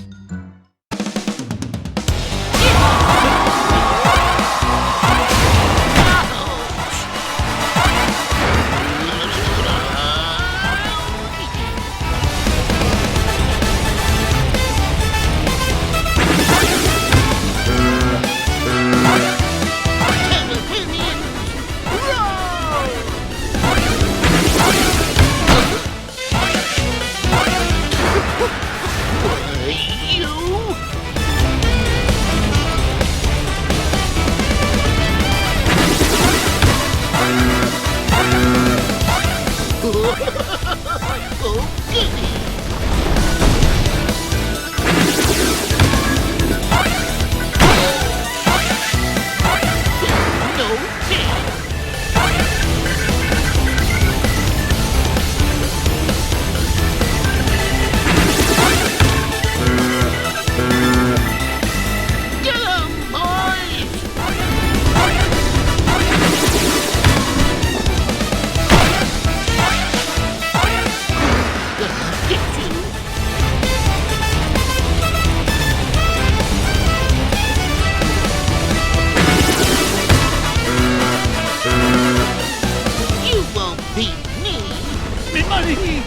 money!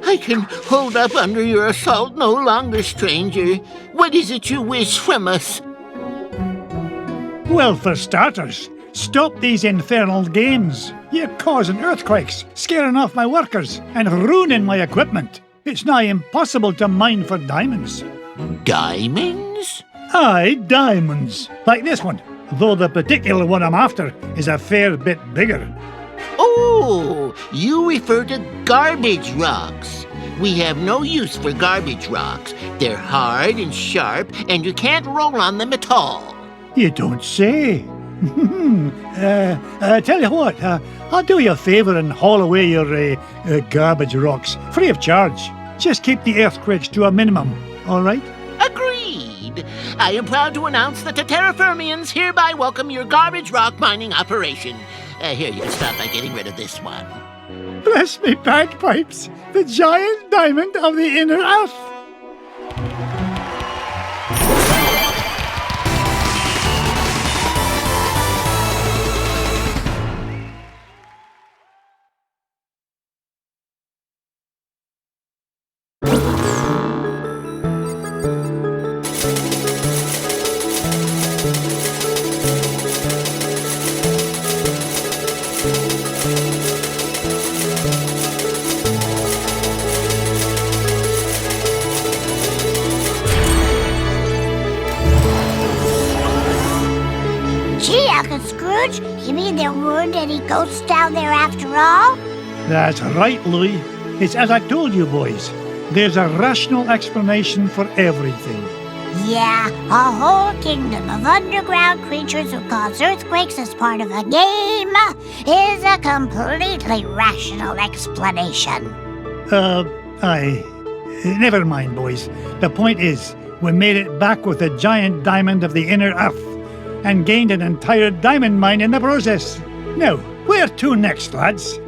I can hold up under your assault no longer, stranger. What is it you wish from us? Well, for starters, stop these infernal games. You're causing earthquakes, scaring off my workers, and ruining my equipment. It's nigh impossible to mine for diamonds. Diamonds? Aye, diamonds. Like this one, though the particular one I'm after is a fair bit bigger. Oh, you refer to garbage rocks. We have no use for garbage rocks. They're hard and sharp, and you can't roll on them at all. You don't say. Tell you what, I'll do you a favour and haul away your garbage rocks, free of charge. Just keep the earthquakes to a minimum, all right? Agreed. I am proud to announce that the Terraformians hereby welcome your garbage rock mining operation. Here, you can start by getting rid of this one. Bless me bagpipes, the giant diamond of the inner earth. Scrooge? You mean there weren't any ghosts down there after all? That's right, Louis. It's as I told you, boys. There's a rational explanation for everything. Yeah, a whole kingdom of underground creatures who cause earthquakes as part of a game is a completely rational explanation. Aye. Never mind, boys. The point is, we made it back with the giant diamond of the inner earth and gained an entire diamond mine in the process. Now, where to next, lads?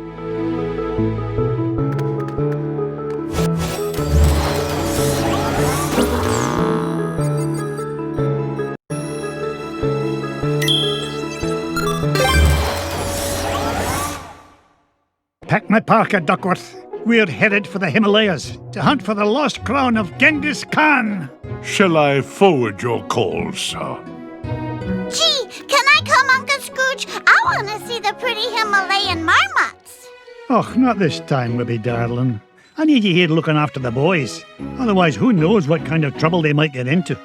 Pack my parka, Duckworth. We're headed for the Himalayas to hunt for the lost crown of Genghis Khan. Shall I forward your call, sir? Gee, can I come, Uncle Scrooge? I want to see the pretty Himalayan marmots. Oh, not this time, Wibby darling. I need you here looking after the boys. Otherwise, who knows what kind of trouble they might get into.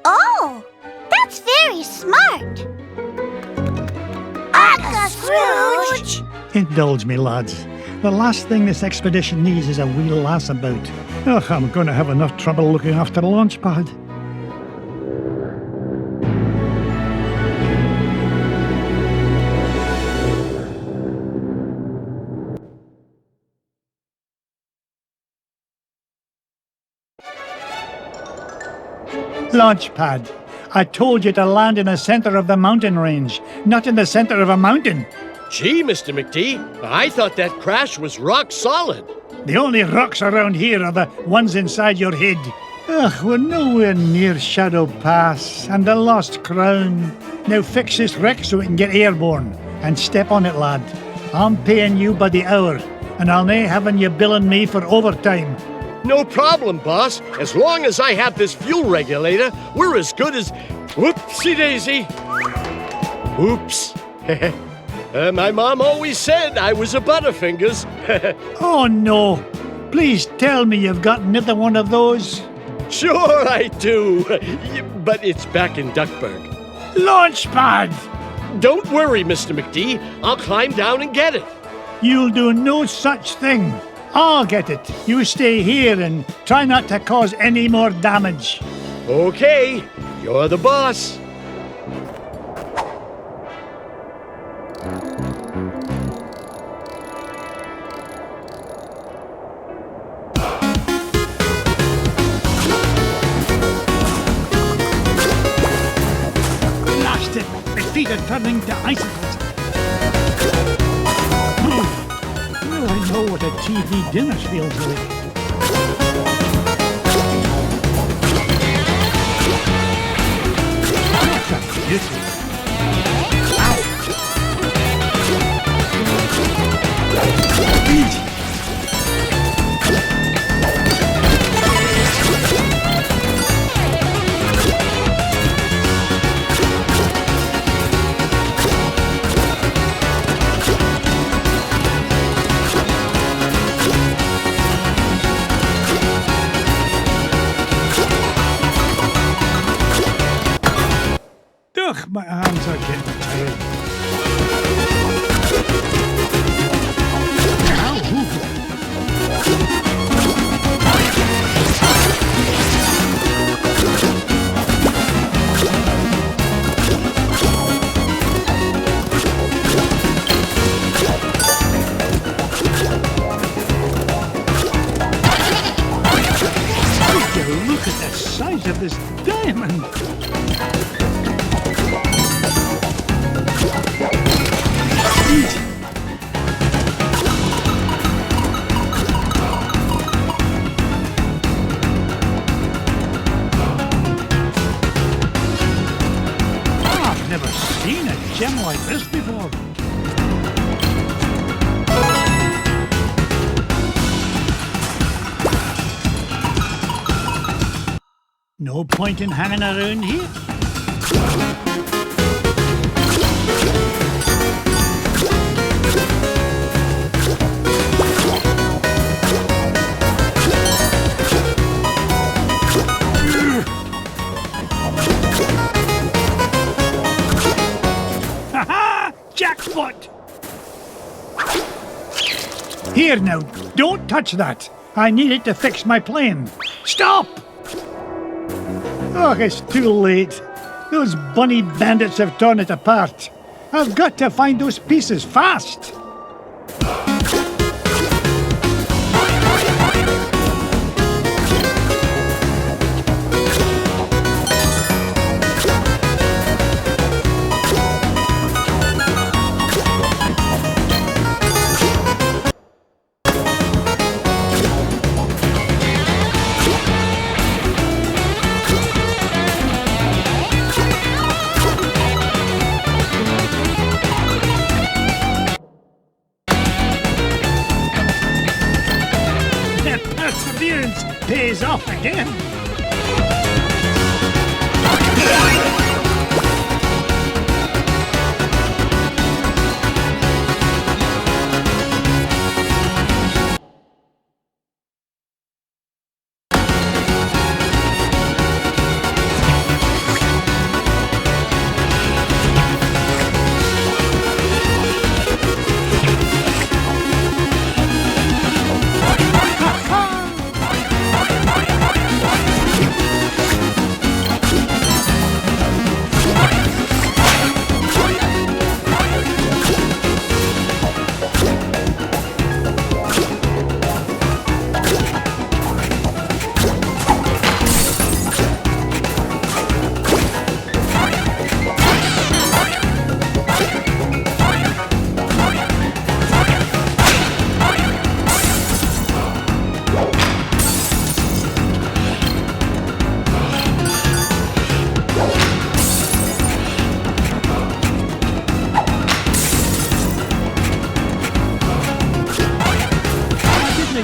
Oh, that's very smart. Uncle Scrooge! Indulge me, lads. The last thing this expedition needs is a wee lass about. Ugh, I'm going to have enough trouble looking after the launch pad. Launch pad. I told you to land in the center of the mountain range, not in the center of a mountain. Gee, Mr. McD, I thought that crash was rock solid. The only rocks around here are the ones inside your head. Ugh, we're nowhere near Shadow Pass and the Lost Crown. Now fix this wreck so we can get airborne. And step on it, lad. I'm paying you by the hour, and I'll nae having you billing me for overtime. No problem, boss. As long as I have this fuel regulator, we're as good as... Whoopsie-daisy. Oops. My mom always said I was a Butterfingers. Oh, no. Please tell me you've got another one of those. Sure I do. But it's back in Duckburg. Launchpad! Don't worry, Mr. McD. I'll climb down and get it. You'll do no such thing. I'll get it. You stay here and try not to cause any more damage. Okay, you're the boss. Blast it! My feet are turning to icicles. Well, I know what a TV dinner feels like. That's a beauty. Easy. Ugh, my arms are getting tired. Look at the size of this diamond. I've never seen a gem like this before. No point in hanging around here. Ha-ha! Jackpot! Here now, don't touch that. I need it to fix my plane. Stop! Oh, it's too late. Those bunny bandits have torn it apart. I've got to find those pieces fast. Perseverance pays off again.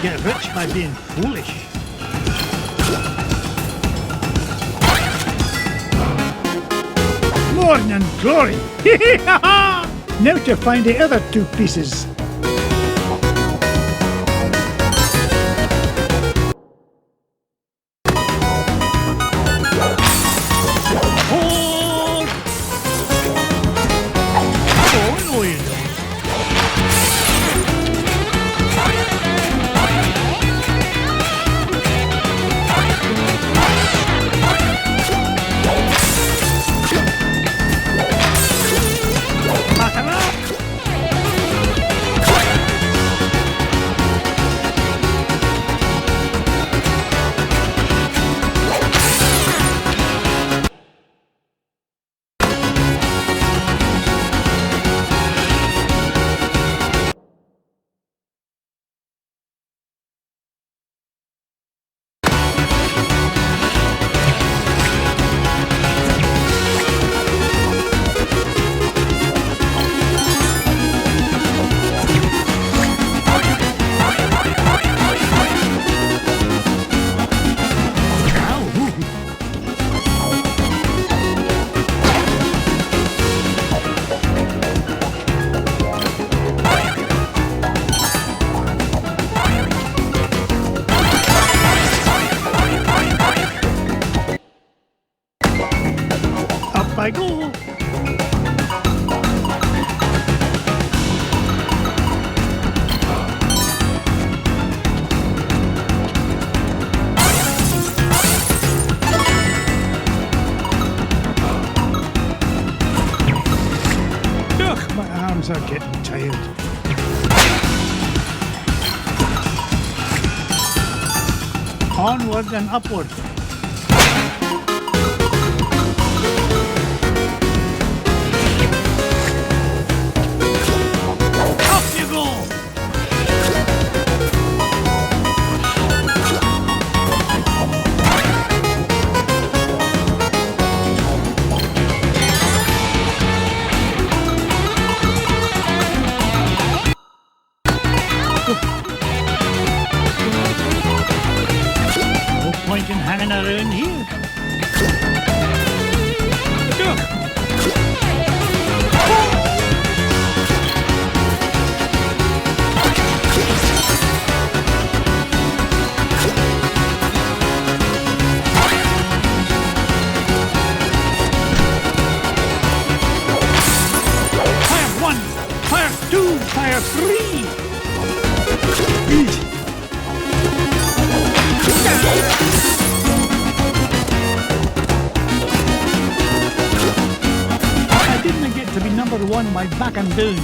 Get rich by being foolish. Morning glory! Now to find the other two pieces. I go. Ugh, my arms are getting tired. Onward and upward. Up you go! No point in hanging around here. Fire 1, fire 2, fire 3. Easy. I didn't get to be number one by backing down.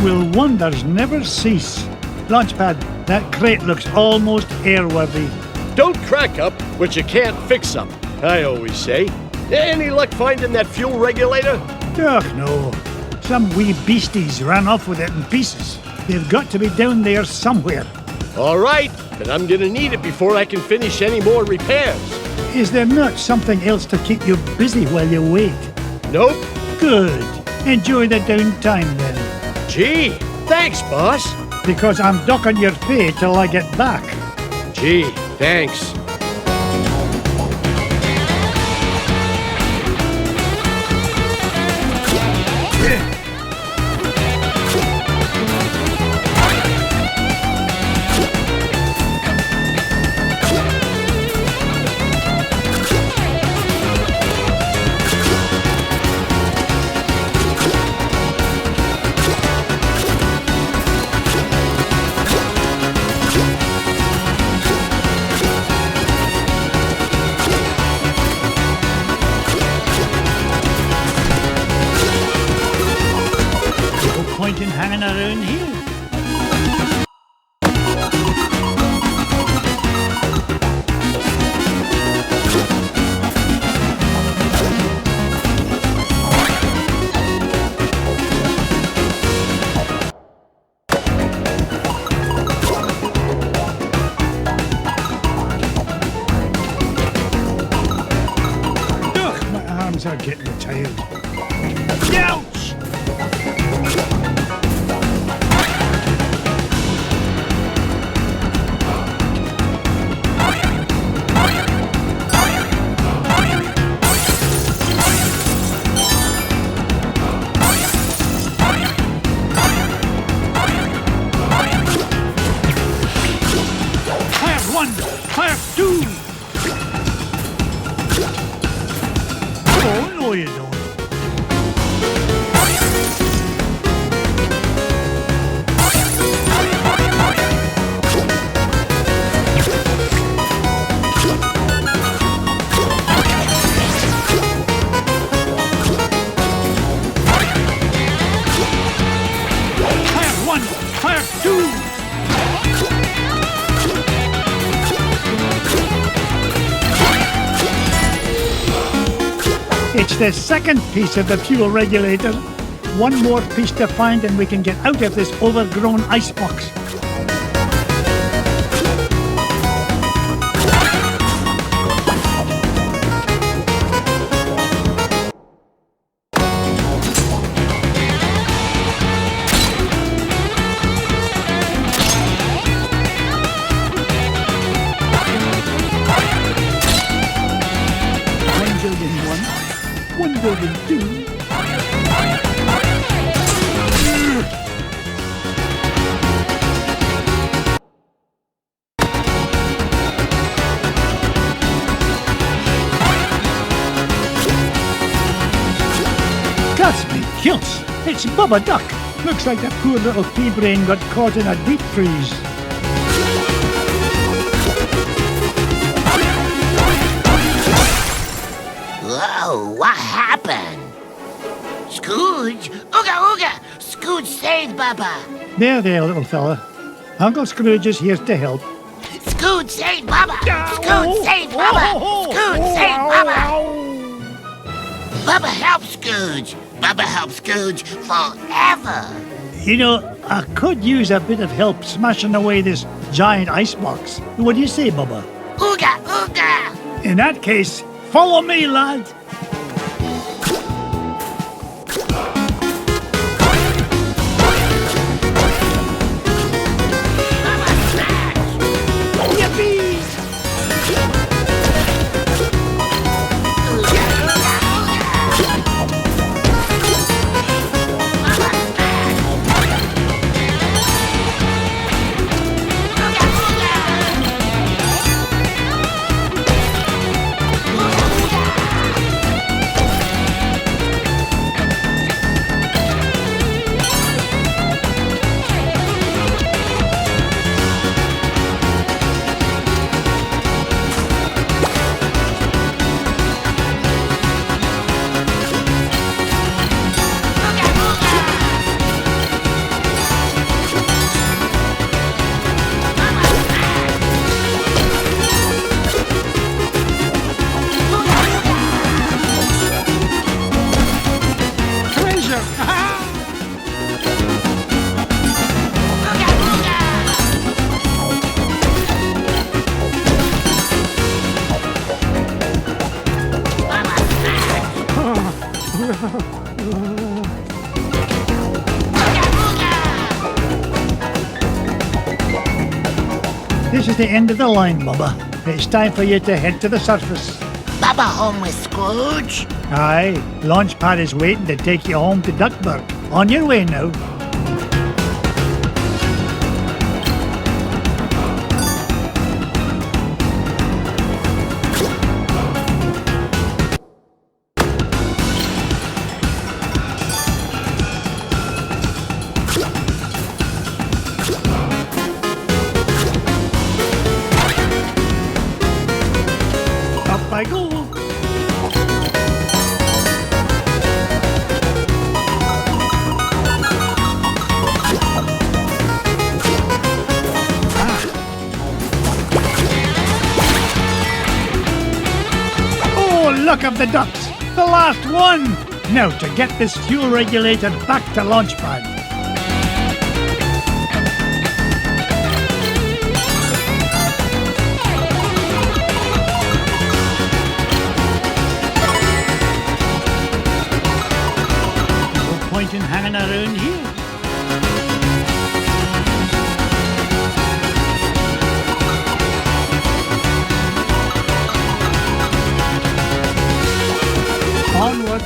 Will wonders never cease? Launchpad, that crate looks almost airworthy. Don't crack up what you can't fix up, I always say. Any luck finding that fuel regulator? Ugh, no. Some wee beasties ran off with it in pieces. They've got to be down there somewhere. All right, but I'm gonna need it before I can finish any more repairs. Is there not something else to keep you busy while you wait? Nope. Good. Enjoy the downtime then. Gee, thanks, boss. Because I'm docking your pay till I get back. Gee, thanks. Point in hanging around here. Ugh, my arms are getting tired. Ouch! Fire 2! Oh, no you don't. Fire 1! Fire 2! It's the second piece of the fuel regulator. One more piece to find and we can get out of this overgrown icebox. It's Bubba Duck. Looks like the poor little pea brain got caught in a deep freeze. Whoa, what happened? Scrooge? Ooga ooga! Scrooge saved Bubba! There, little fella. Uncle Scrooge is here to help. Scrooge saved Bubba! Scrooge saved Bubba! Scrooge saved Bubba! Bubba helps Scrooge! Bubba helps Scrooge forever! You know, I could use a bit of help smashing away this giant icebox. What do you say, Bubba? Ooga ooga! In that case, follow me, lad. This is the end of the line, Bubba. It's time for you to head to the surface. Bubba home with Scrooge? Aye, Launchpad is waiting to take you home to Duckburg. On your way now. I go. Oh, look at the ducks. The last one. Now to get this fuel regulator back to Launchpad. Point in hanging around here. Onward.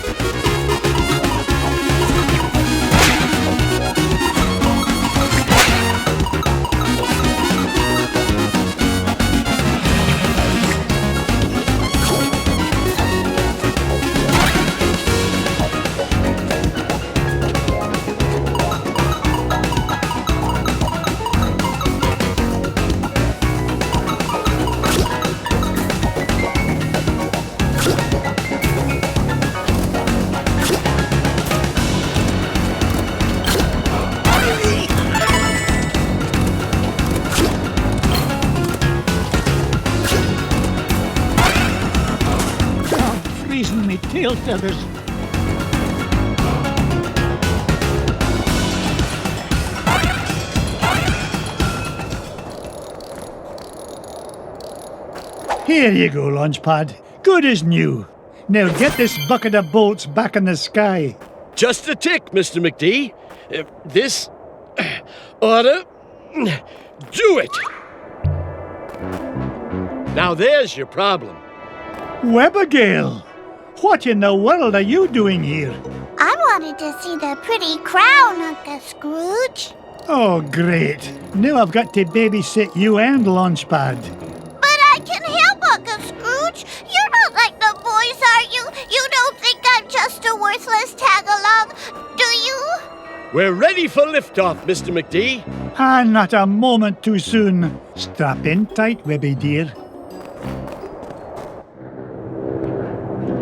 Me tail feathers. Here you go, Launchpad. Good as new. Now get this bucket of bolts back in the sky. Just a tick, Mr. McD. This oughta do it. Now there's your problem. Webigail! What in the world are you doing here? I wanted to see the pretty crown, Uncle Scrooge. Oh, great. Now I've got to babysit you and Launchpad. But I can help, Uncle Scrooge. You're not like the boys, are you? You don't think I'm just a worthless tag-along, do you? We're ready for liftoff, Mr. McD. And not a moment too soon. Strap in tight, Webby dear.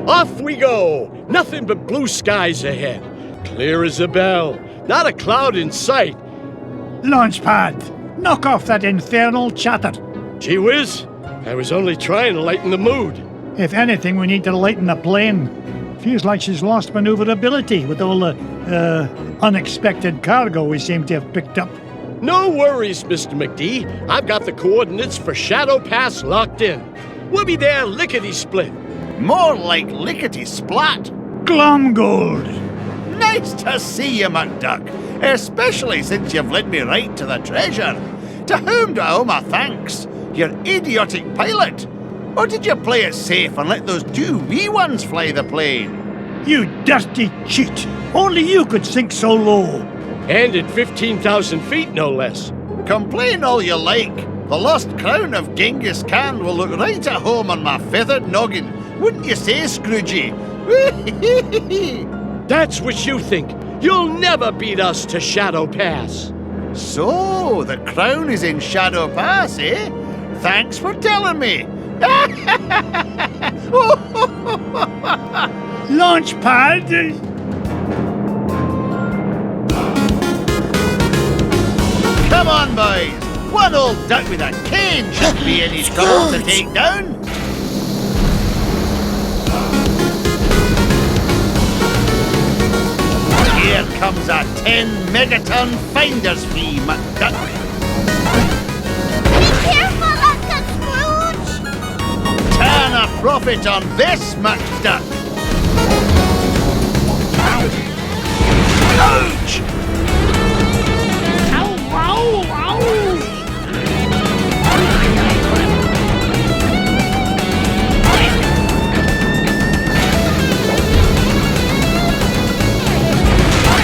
Off we go! Nothing but blue skies ahead. Clear as a bell. Not a cloud in sight. Launchpad, knock off that infernal chatter. Gee whiz, I was only trying to lighten the mood. If anything, we need to lighten the plane. Feels like she's lost maneuverability with all the, unexpected cargo we seem to have picked up. No worries, Mr. McD. I've got the coordinates for Shadow Pass locked in. We'll be there lickety-split. More like lickety-splat. Glomgold! Nice to see you, McDuck, especially since you've led me right to the treasure. To whom do I owe my thanks? Your idiotic pilot? Or did you play it safe and let those two wee ones fly the plane? You dirty cheat! Only you could sink so low! And at 15,000 feet, no less. Complain all you like. The lost crown of Genghis Khan will look right at home on my feathered noggin. Wouldn't you say, Scroogey? That's what you think. You'll never beat us to Shadow Pass. So, the crown is in Shadow Pass, eh? Thanks for telling me. Launchpad! Come on, boys. One old duck with a cane shouldn't be any trouble to take down. Here comes a 10-megaton finder's fee, McDuck. Be careful, Uncle Scrooge! Turn a profit on this, McDuck. Ouch! Ow, ow, ow!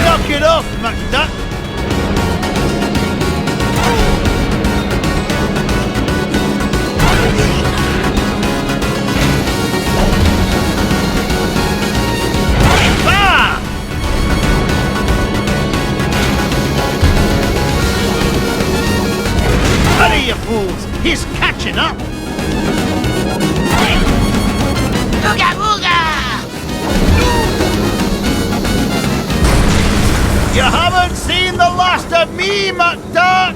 Knock it off, McDuck! Bah! Hurry, you fools! He's catching up! Ooga booga! You haven't seen the last of me, McDuck!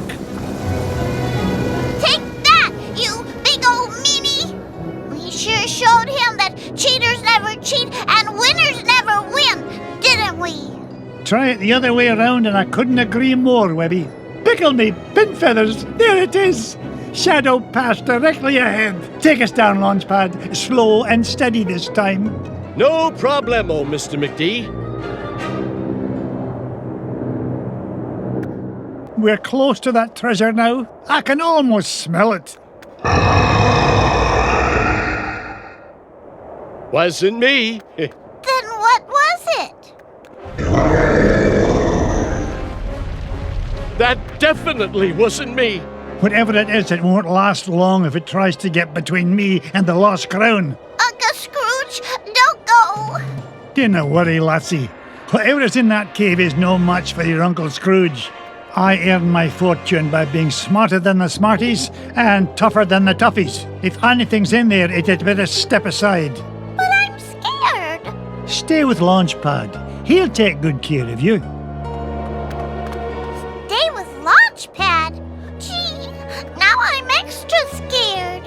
Take that, you big old meanie! We sure showed him that cheaters never cheat and winners never win, didn't we? Try it the other way around and I couldn't agree more, Webby. Pickle me, pin feathers, there it is! Shadow Pass directly ahead. Take us down, Launchpad. Slow and steady this time. No problemo, Mr. McD. We're close to that treasure now. I can almost smell it. Wasn't me. Then what was it? That definitely wasn't me. Whatever it is, it won't last long if it tries to get between me and the lost crown. Uncle Scrooge, don't go! Dinna worry, lassie. Whatever is in that cave is no match for your Uncle Scrooge. I earn my fortune by being smarter than the smarties and tougher than the toughies. If anything's in there, it had better step aside. But I'm scared. Stay with Launchpad. He'll take good care of you. Stay with Launchpad? Gee, now I'm extra scared.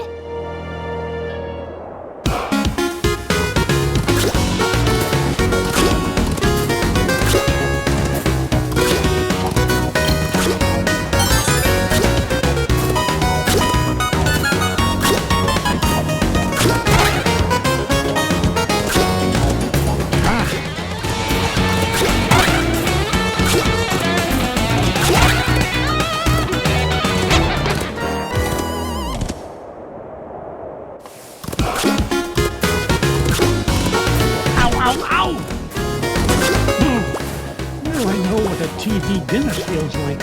Now I know what a TV dinner feels like.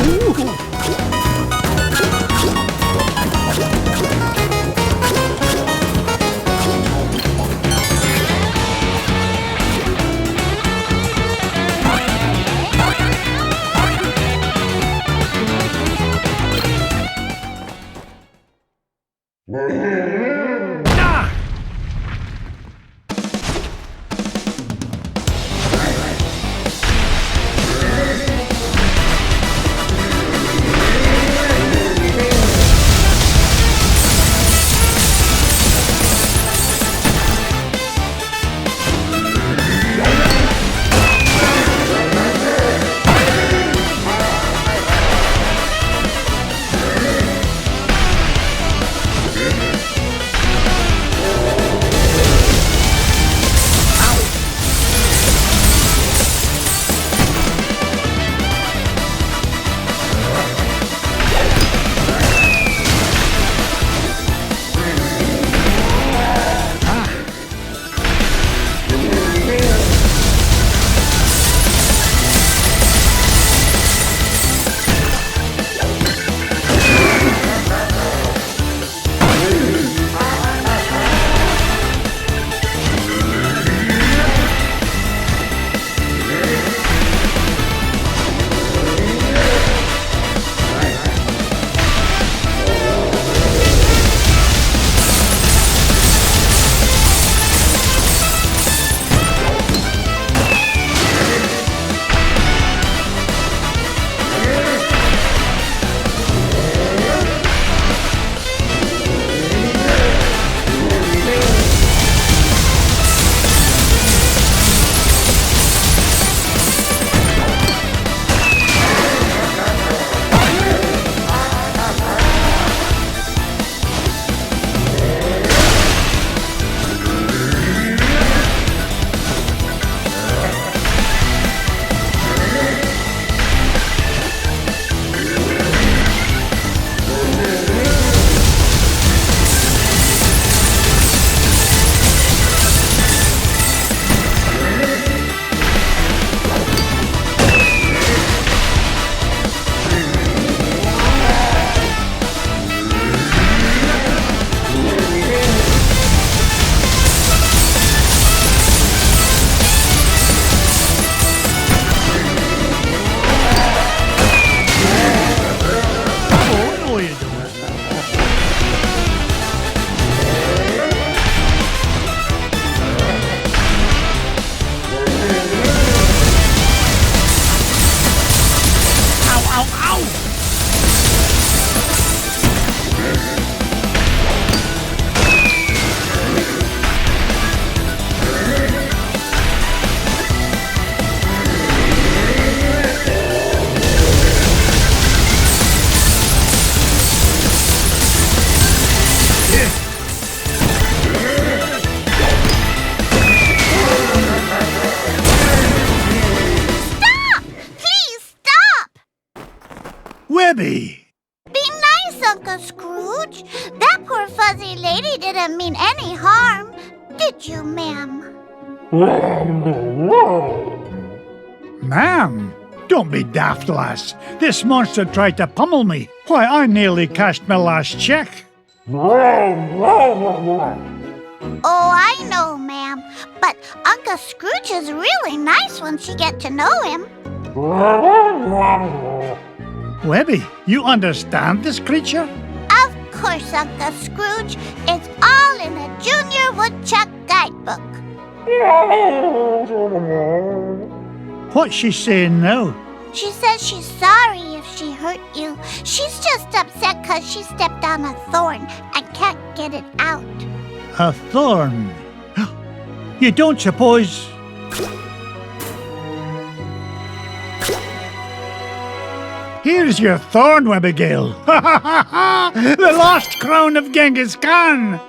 Ooh. Ah! Webby! Be nice, Uncle Scrooge. That poor fuzzy lady didn't mean any harm. Did you, ma'am? Ma'am? Don't be daft, lass. This monster tried to pummel me. Why, I nearly cashed my last check. Oh, I know, ma'am. But Uncle Scrooge is really nice once you get to know him. Webby, you understand this creature? Of course, Uncle Scrooge. It's all in the Junior Woodchuck Guidebook. What's she saying now? She says she's sorry if she hurt you. She's just upset because she stepped on a thorn and can't get it out. A thorn? You don't suppose... Here's your thorn, Webigail. The lost crown of Genghis Khan.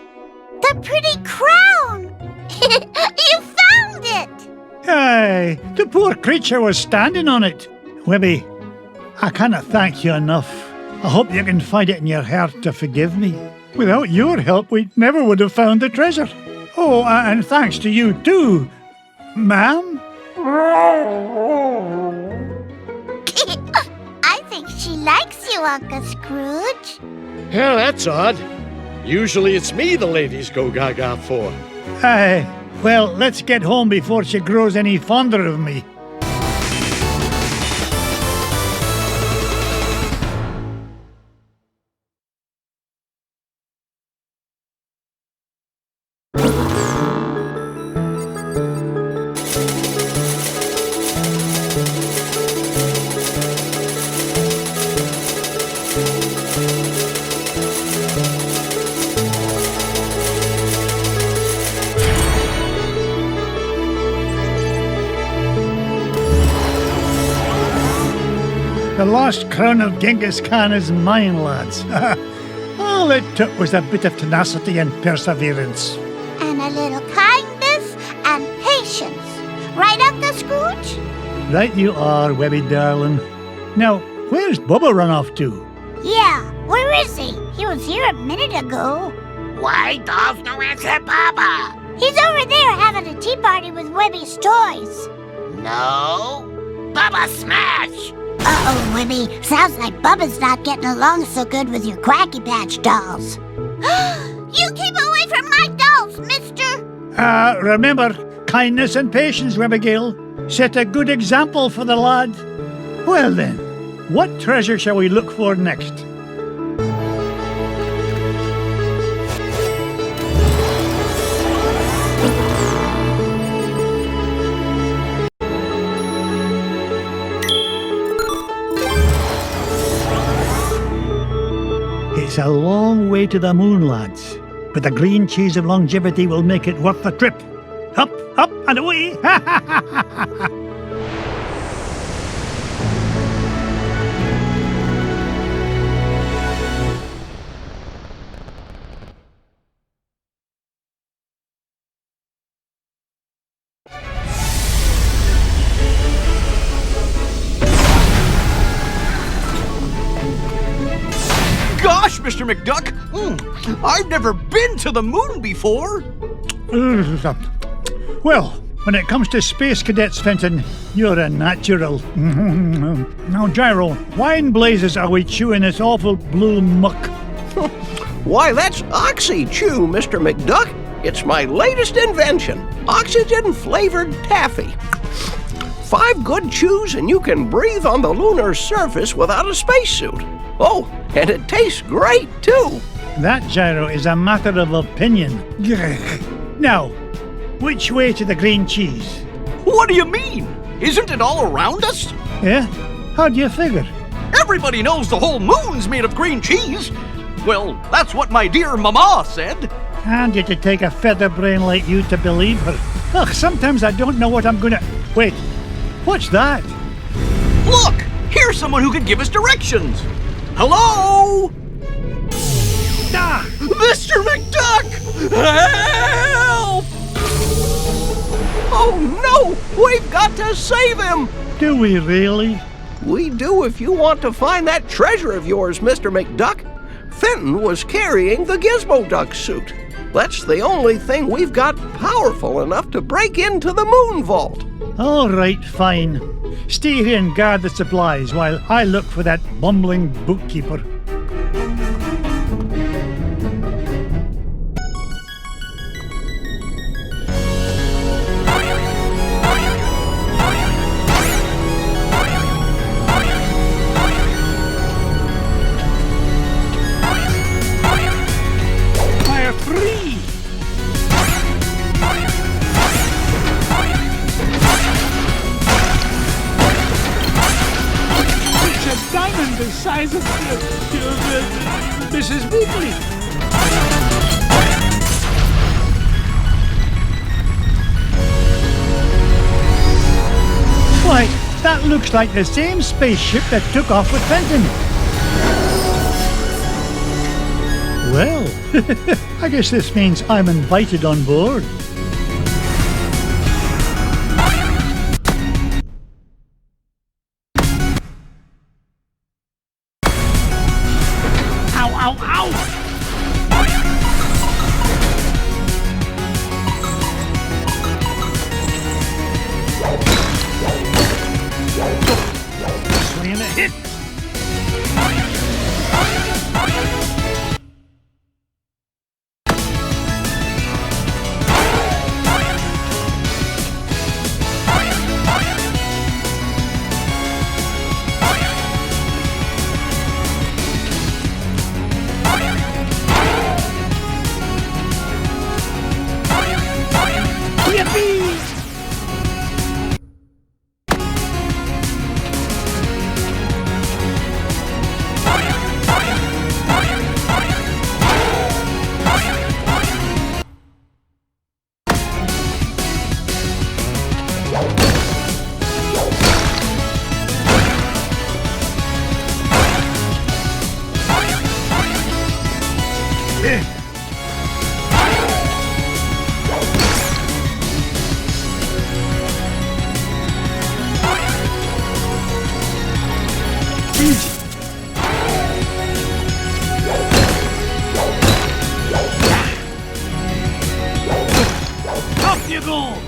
The pretty crown. You found it. Aye, the poor creature was standing on it. Webby, I cannot thank you enough. I hope you can find it in your heart to forgive me. Without your help, we never would have found the treasure. Oh, and thanks to you too, ma'am. I think she likes you, Uncle Scrooge. Yeah, that's odd. Usually it's me the ladies go gaga for. Aye, well, let's get home before she grows any fonder of me. The lost crown of Genghis Khan is mine, lads. All it took was a bit of tenacity and perseverance. And a little kindness and patience. Right, Uncle Scrooge? Right you are, Webby darling. Now, where's Bubba run off to? Yeah, where is he? He was here a minute ago. Why does no answer Baba? He's over there having a tea party with Webby's toys. No. Baba smash! Uh-oh, Webby. Sounds like Bubba's not getting along so good with your Quacky Patch dolls. You keep away from my dolls, mister! Remember, kindness and patience, Webbigail. Set a good example for the lad. Well then, what treasure shall we look for next? It's a long way to the moon, lads, but the green cheese of longevity will make it worth the trip. Up, up, and away! Gosh, Mr. McDuck! I've never been to the moon before! Well, when it comes to space cadets, Fenton, you're a natural. Now, Gyro, why in blazes are we chewing this awful blue muck? Why, that's Oxy Chew, Mr. McDuck. It's my latest invention, oxygen-flavored taffy. 5 good chews and you can breathe on the lunar surface without a spacesuit. Oh, and it tastes great, too. That, Gyro, is a matter of opinion. Now, which way to the green cheese? What do you mean? Isn't it all around us? Yeah? How do you figure? Everybody knows the whole moon's made of green cheese. Well, that's what my dear mama said. And you to take a feather brain like you to believe her. Ugh, sometimes I don't know what I'm gonna... Wait, what's that? Look, here's someone who can give us directions. Hello? Ah! Mr. McDuck! Help! Oh, no! We've got to save him! Do we really? We do if you want to find that treasure of yours, Mr. McDuck. Fenton was carrying the Gizmo Duck suit. That's the only thing we've got powerful enough to break into the moon vault. All right, fine. Stay here and guard the supplies while I look for that bumbling bookkeeper. Fire free! Diamond the size of Mrs. Weekly. Why, that looks like the same spaceship that took off with Fenton. Well, I guess this means I'm invited on board. Up you go!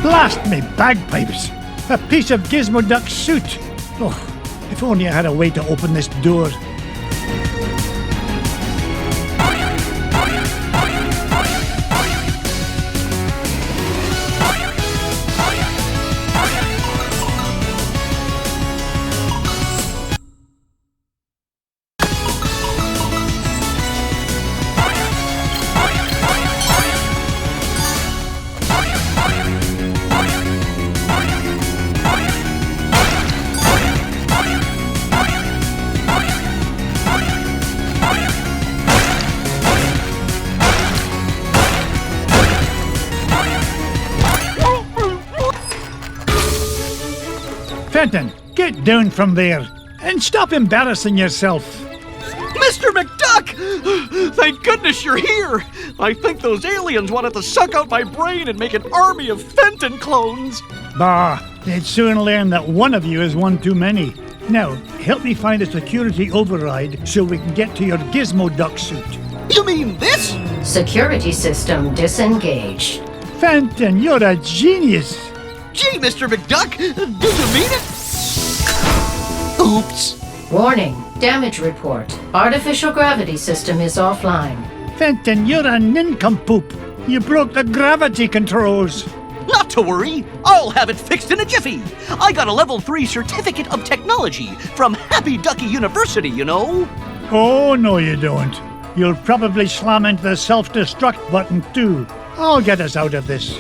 Blast me bagpipes! A piece of Gizmo Duck's suit! Oh, if only I had a way to open this door. Fenton, get down from there and stop embarrassing yourself. Mr. McDuck! Thank goodness you're here! I think those aliens wanted to suck out my brain and make an army of Fenton clones. Bah, they'd soon learn that one of you is one too many. Now, help me find a security override so we can get to your Gizmo Duck suit. You mean this? Security system disengaged. Fenton, you're a genius. Gee, Mr. McDuck, do you mean it? Oops. Warning, damage report. Artificial gravity system is offline. Fenton, you're a nincompoop. You broke the gravity controls. Not to worry, I'll have it fixed in a jiffy. I got a level 3 certificate of technology from Happy Ducky University, you know. Oh, no you don't. You'll probably slam into the self-destruct button too. I'll get us out of this.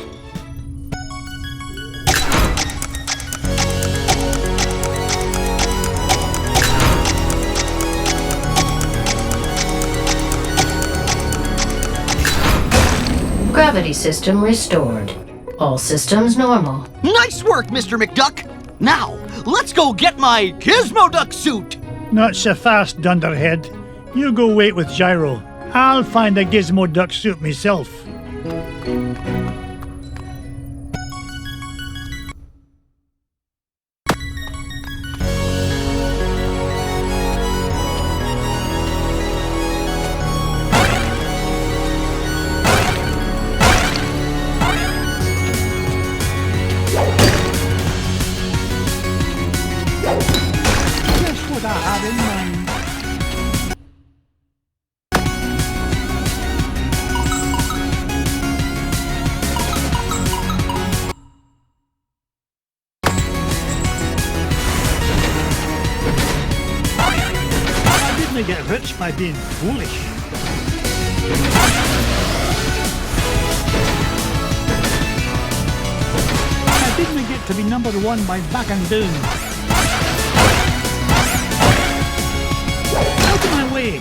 Gravity system restored. All systems normal. Nice work, Mr. McDuck. Now, let's go get my Gizmo Duck suit. Not so fast, Dunderhead. You go wait with Gyro. I'll find a Gizmo Duck suit myself. Get rich by being foolish. I didn't get to be number one by backing down. Out of my way.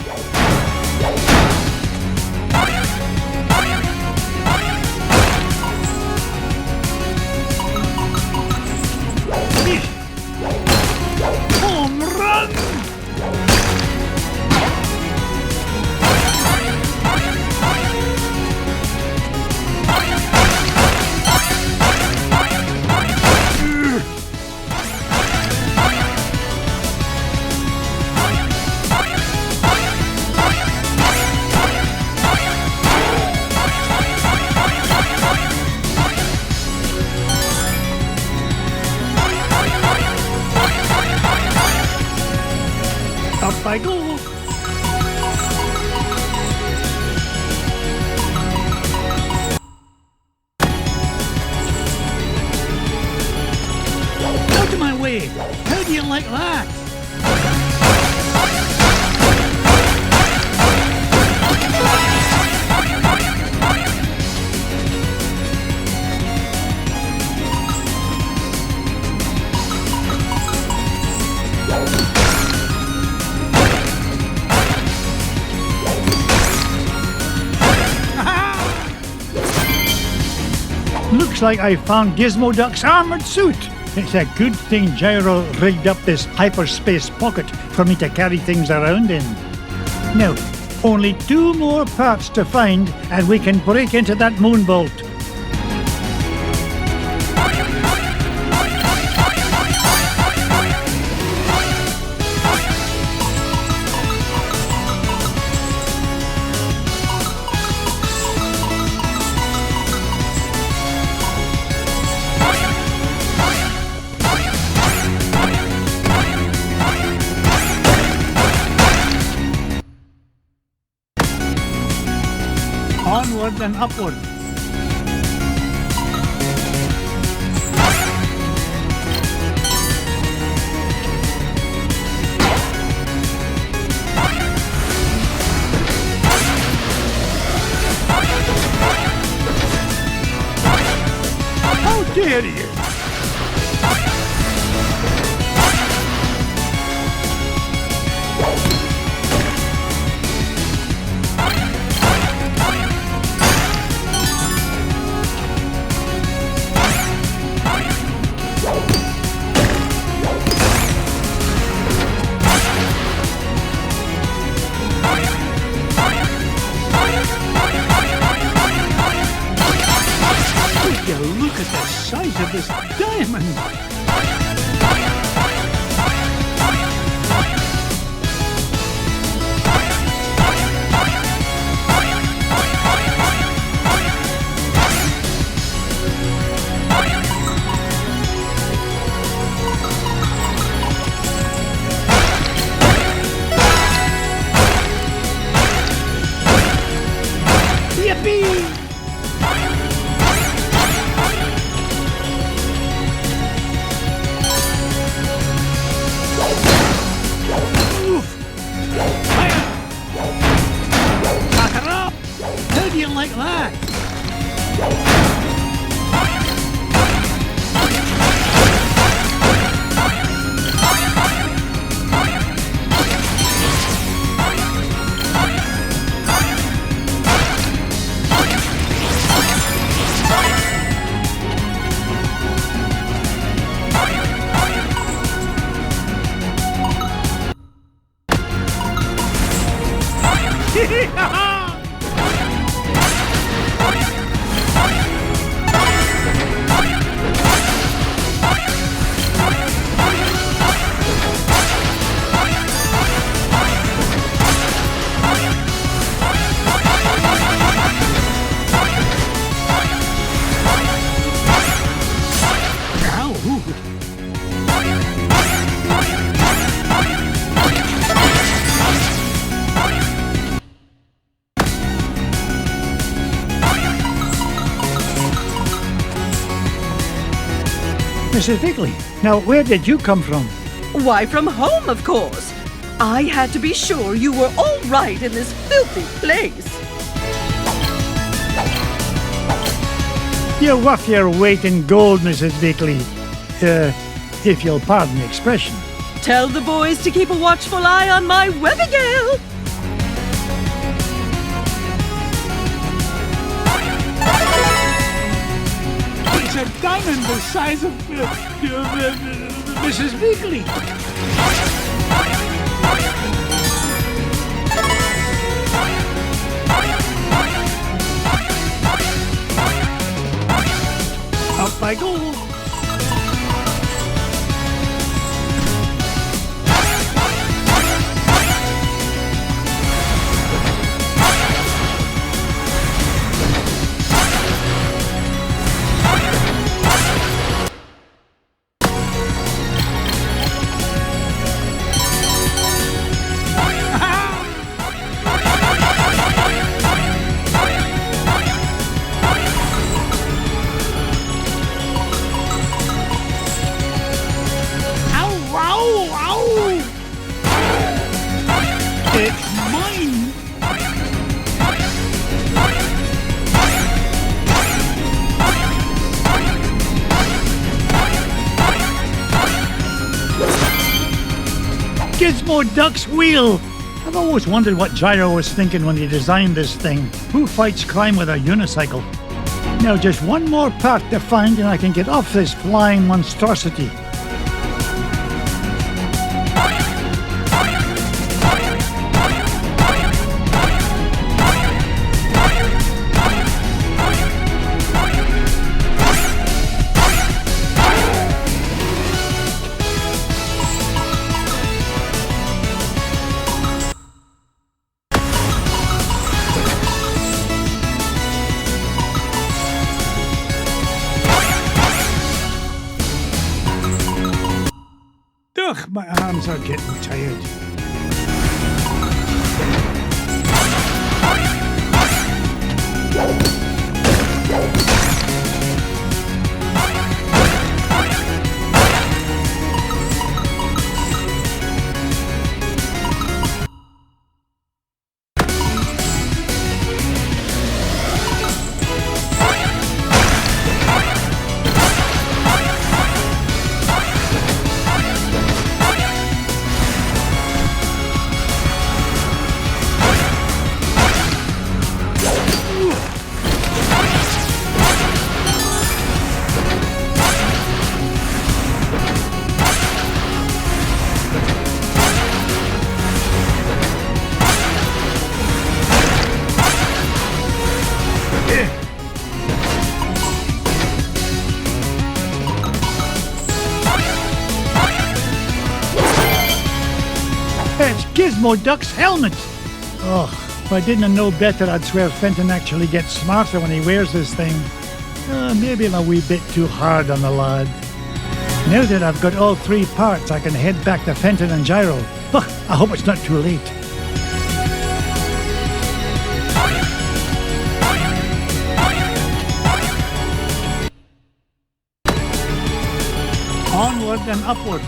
Home run! Up I go. Out of my way. How do you like that? Looks like I found Gizmo Duck's armored suit. It's a good thing Gyro rigged up this hyperspace pocket for me to carry things around in. Now, only 2 more parts to find and we can break into that moonbolt. Onward and upward. How dare you! Look at the size of this diamond! Yippee! Like that. Mrs. Bigley, now where did you come from? Why, from home, of course. I had to be sure you were all right in this filthy place. You're worth your weight in gold, Mrs. Bigley. If you'll pardon the expression. Tell the boys to keep a watchful eye on my Webigail. It's a diamond the size of Mrs. Bigley. Up I go. Gizmo Duck's wheel! I've always wondered what Gyro was thinking when he designed this thing. Who fights crime with a unicycle? Now just one more part to find and I can get off this flying monstrosity. Ugh, my arms are getting tired. It's Gizmo Duck's helmet! Oh, if I didn't know better, I'd swear Fenton actually gets smarter when he wears this thing. Maybe I'm a wee bit too hard on the lad. Now that I've got all three parts, I can head back to Fenton and Gyro. I hope it's not too late. Onward and upward.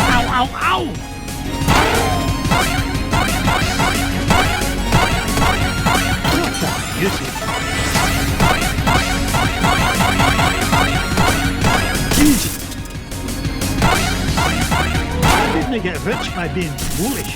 Ow, ow, ow! What the music? Easy. I didn't get rich by being foolish.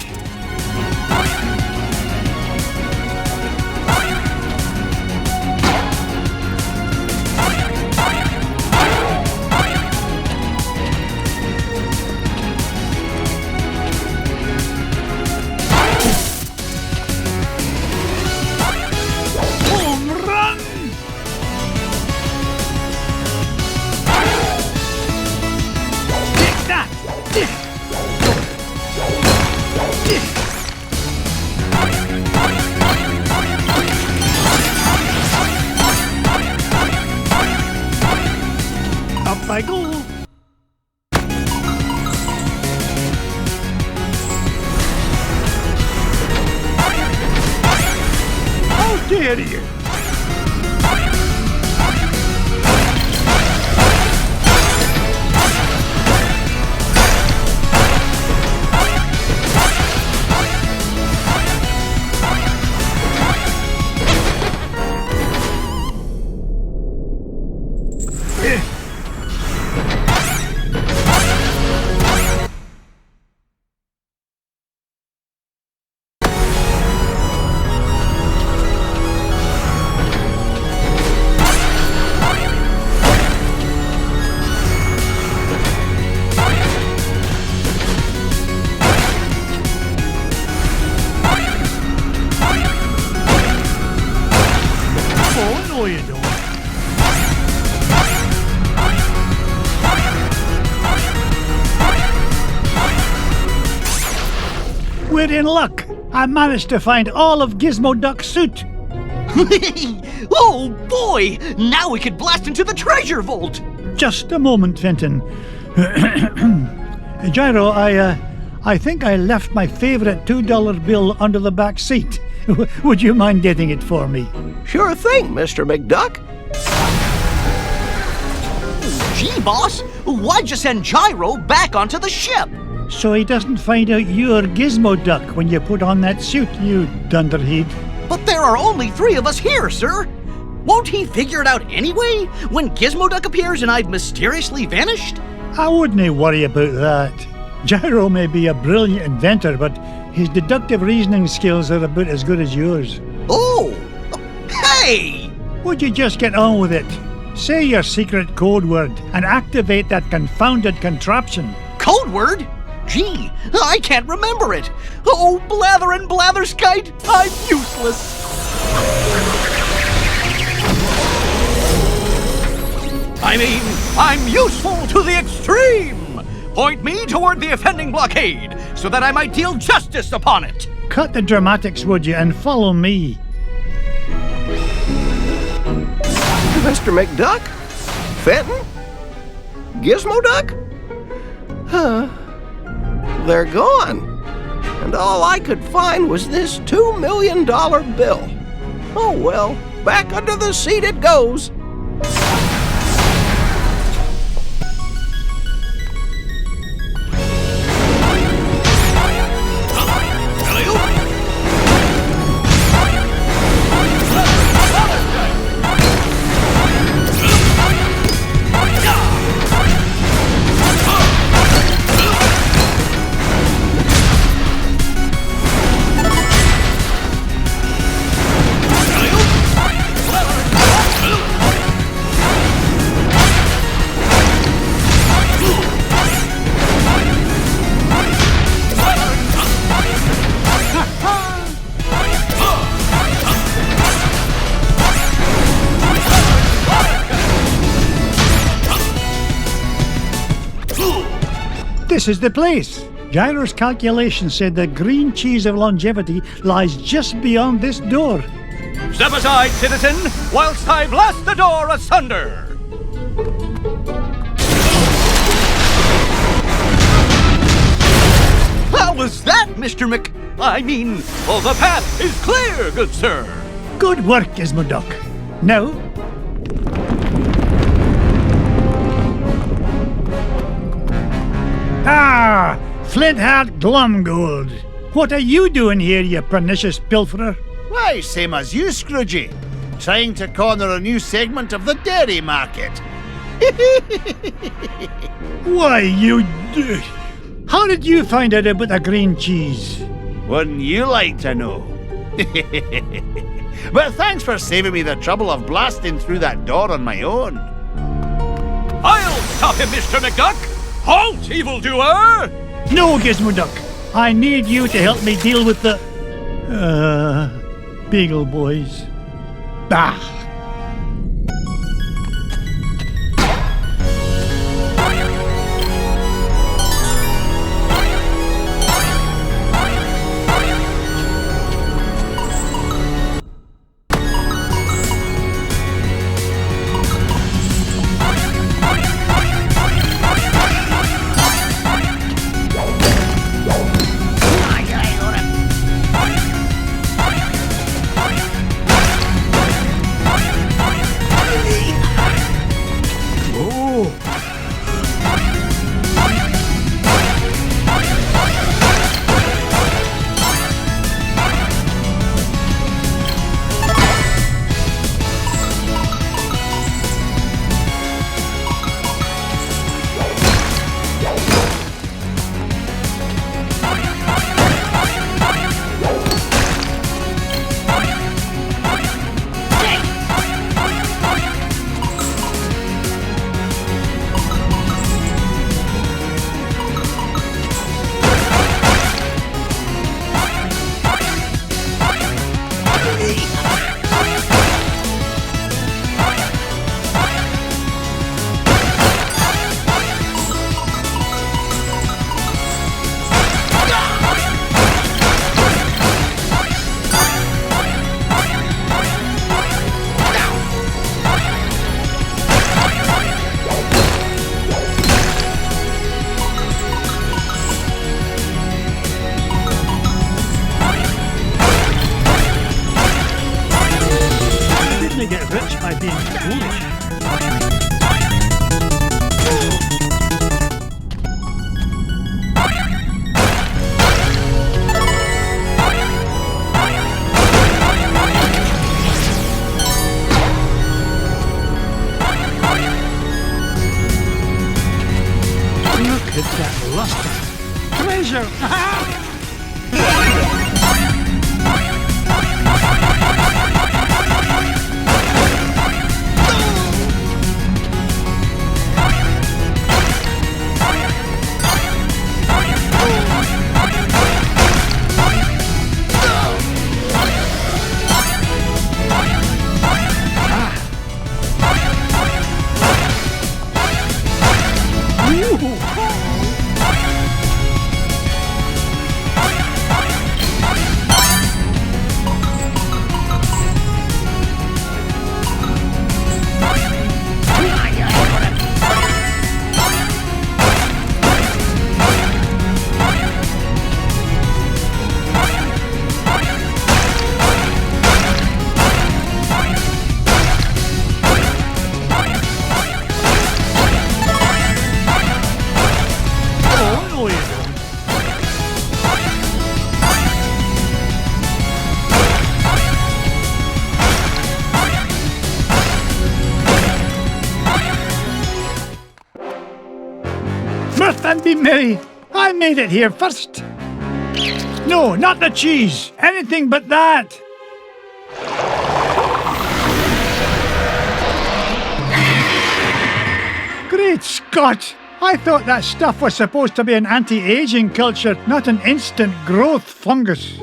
Up I go. How dare you! Oh, no you don't. We're in luck. I managed to find all of Gizmo Duck's suit. Oh boy! Now we could blast into the treasure vault! Just a moment, Fenton. Gyro, I think I left my favorite $2 bill under the back seat. Would you mind getting it for me? Sure thing, Mr. McDuck. Gee, boss, why'd you send Gyro back onto the ship? So he doesn't find out you're Gizmo Duck when you put on that suit, you dunderhead. But there are only 3 of us here, sir. Won't he figure it out anyway, when Gizmo Duck appears and I've mysteriously vanished? I wouldn't worry about that. Gyro may be a brilliant inventor, but his deductive reasoning skills are about as good as yours. Oh! Hey! Would you just get on with it? Say your secret code word and activate that confounded contraption. Code word? Gee, I can't remember it. Oh, blather and blatherskite, I'm useless. I mean, I'm useful to the extreme. Point me toward the offending blockade, so that I might deal justice upon it. Cut the dramatics, would you, and follow me. Mr. McDuck? Fenton? Gizmo Duck? Huh. They're gone. And all I could find was this $2 million bill. Oh well, back under the seat it goes. This is the place. Gyro's calculation said the green cheese of longevity lies just beyond this door. Step aside, citizen, whilst I blast the door asunder. How was that, Mr. I mean, oh, the path is clear, good sir. Good work, Gizmo Duck. Now, ah, Flint-Hat Glumgold. What are you doing here, you pernicious pilferer? Why, same as you, Scroogey. Trying to corner a new segment of the dairy market. Why, you... How did you find out about the green cheese? Wouldn't you like to know? But thanks for saving me the trouble of blasting through that door on my own. I'll stop him, Mr. McDuck! Halt, evildoer! No, Gizmo Duck. I need you to help me deal with the... Beagle Boys. Bah! lost treasure. Mirth and be merry. I made it here first. No, not the cheese. Anything but that. Great Scott! I thought that stuff was supposed to be an anti-aging culture, not an instant growth fungus.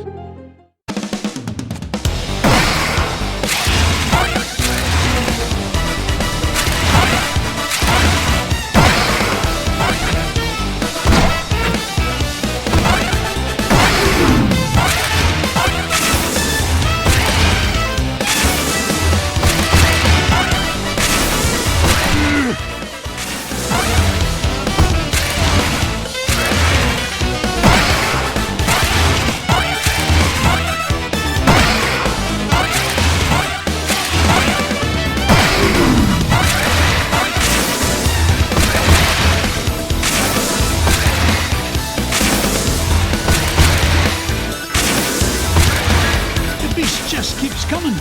Just keeps coming.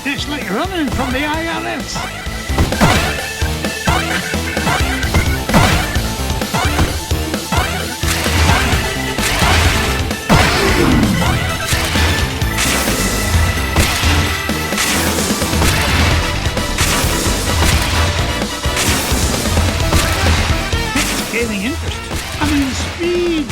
It's like running from the IRS. It's gaining interest. I mean, speed.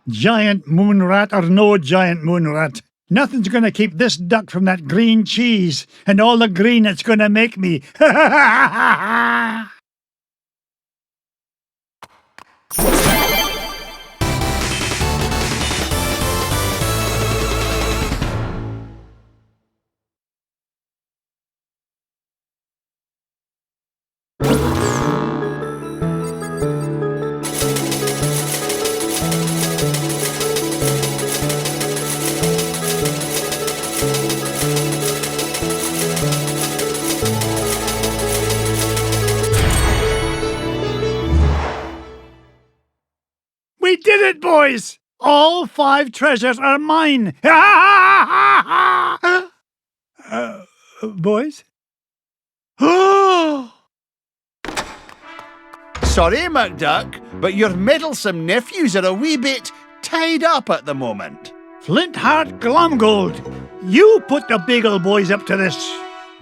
Giant moon rat or no giant moon rat, nothing's going to keep this duck from that green cheese and all the green it's going to make me. We did it, boys! All 5 treasures are mine! Boys? Sorry, McDuck, but your meddlesome nephews are a wee bit tied up at the moment. Flintheart Glomgold, you put the Beagle boys up to this.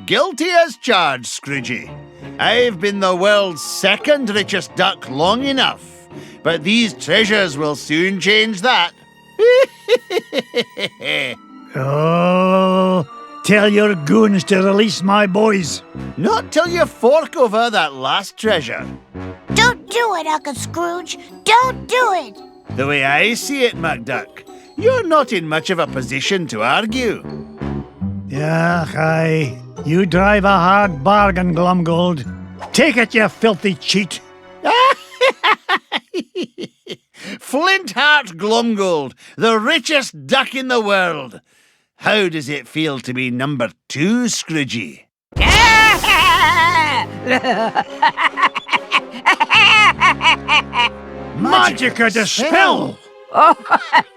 Guilty as charged, Scroogey. I've been the world's 2nd richest duck long enough. But these treasures will soon change that. Oh, tell your goons to release my boys. Not till you fork over that last treasure. Don't do it, Uncle Scrooge. Don't do it. The way I see it, MacDuck, you're not in much of a position to argue. Yeah, aye. You drive a hard bargain, Glumgold. Take it, you filthy cheat. Flintheart Glumgold, the richest duck in the world. How does it feel to be number 2, Scroogey? Magica dispel! Oh,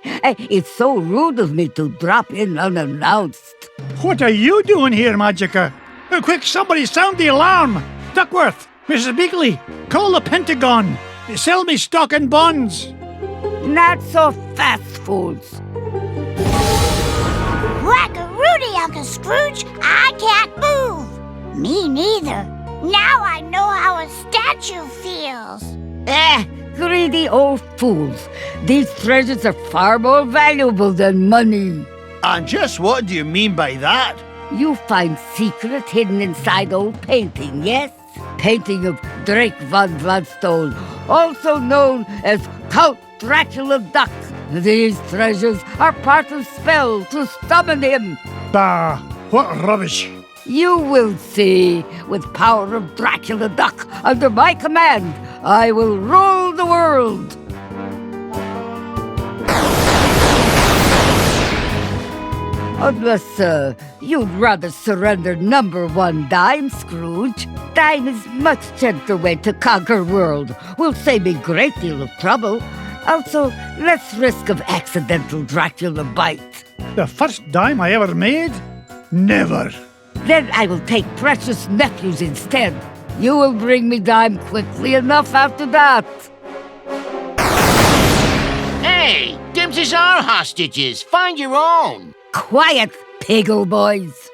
it's so rude of me to drop in unannounced. What are you doing here, Magica? Quick, somebody sound the alarm! Duckworth, Mrs. Beakley, call the Pentagon. Sell me stock and bonds. Not so fast, fools. Whack-a-roody, Uncle Scrooge. I can't move. Me neither. Now I know how a statue feels. Greedy old fools. These treasures are far more valuable than money. And just what do you mean by that? You find secret hidden inside old painting, yes? Painting of Drake von Gladstone, also known as Count Dracula Duck. These treasures are part of spell to summon him. Bah, what rubbish. You will see. With power of Dracula Duck under my command, I will rule the world. Unless, you'd rather surrender number 1 dime, Scrooge. Dime is much gentler way to conquer world. Will save me great deal of trouble. Also, less risk of accidental Dracula bite. The first dime I ever made? Never. Then I will take precious nephews instead. You will bring me dime quickly enough after that. Hey, dims is our hostages. Find your own. Quiet, piggle boys.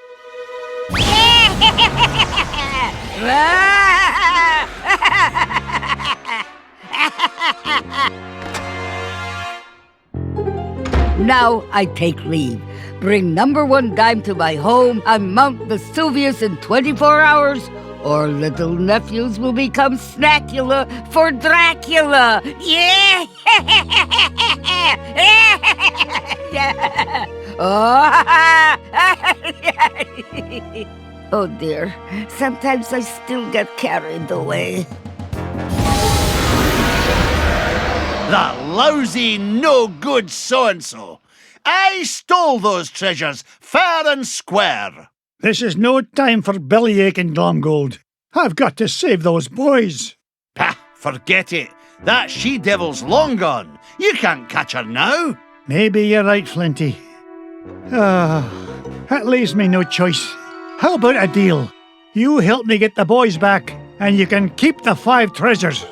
Now I take leave. Bring number 1 dime to my home on Mount Vesuvius in 24 hours, or little nephews will become snackula for Dracula. Yeah! Oh dear, sometimes I still get carried away. That lousy, no-good so-and-so. I stole those treasures fair and square. This is no time for bellyaching, Glumgold. I've got to save those boys. Pah, forget it. That she-devil's long gone. You can't catch her now. Maybe you're right, Flinty. That leaves me no choice. How about a deal? You help me get the boys back, and you can keep the 5 treasures.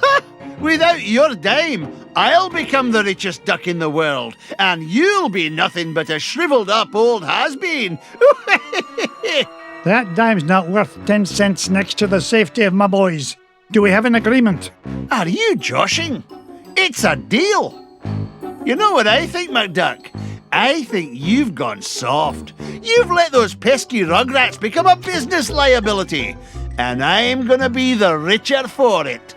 Ha! Without your dime, I'll become the richest duck in the world, and you'll be nothing but a shriveled-up old has-been. That dime's not worth 10 cents next to the safety of my boys. Do we have an agreement? Are you joshing? It's a deal. You know what I think, MacDuck? I think you've gone soft. You've let those pesky rugrats become a business liability, and I'm gonna be the richer for it.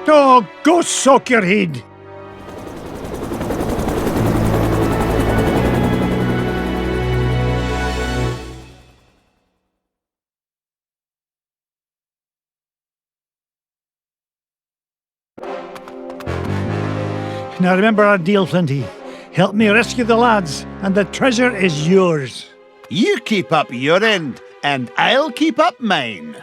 Oh, go soak your head. Now remember our deal, Flinty. Help me rescue the lads, and the treasure is yours. You keep up your end, and I'll keep up mine.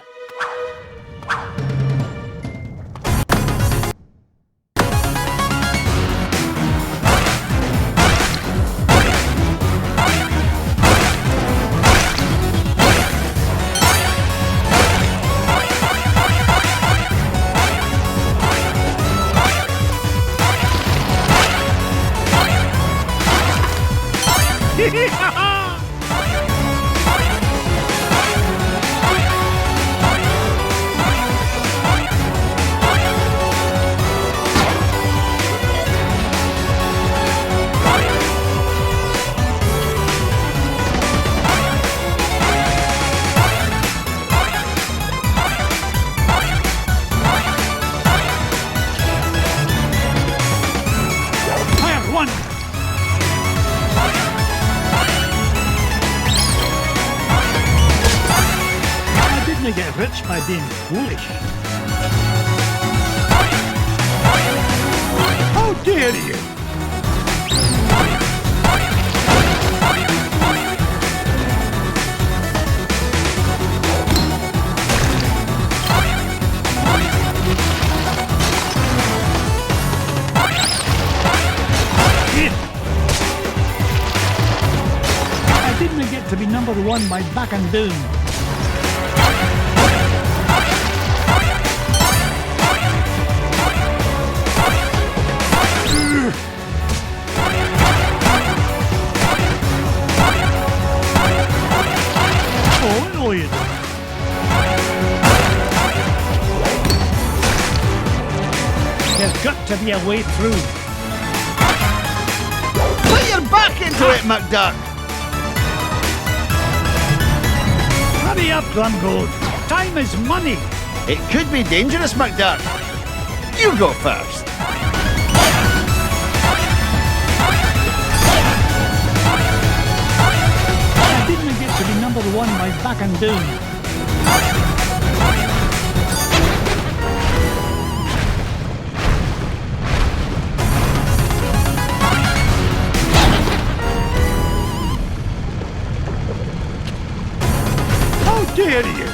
only get rich by being foolish. How dare you! I didn't get to be number one by backing down. Oh, no, you don't. There's got to be a way through. Put your back into it, McDuck! Hurry up, Drumgold. Time is money. It could be dangerous, McDuck. You go first. I didn't get to be number one by backing down. How dare you!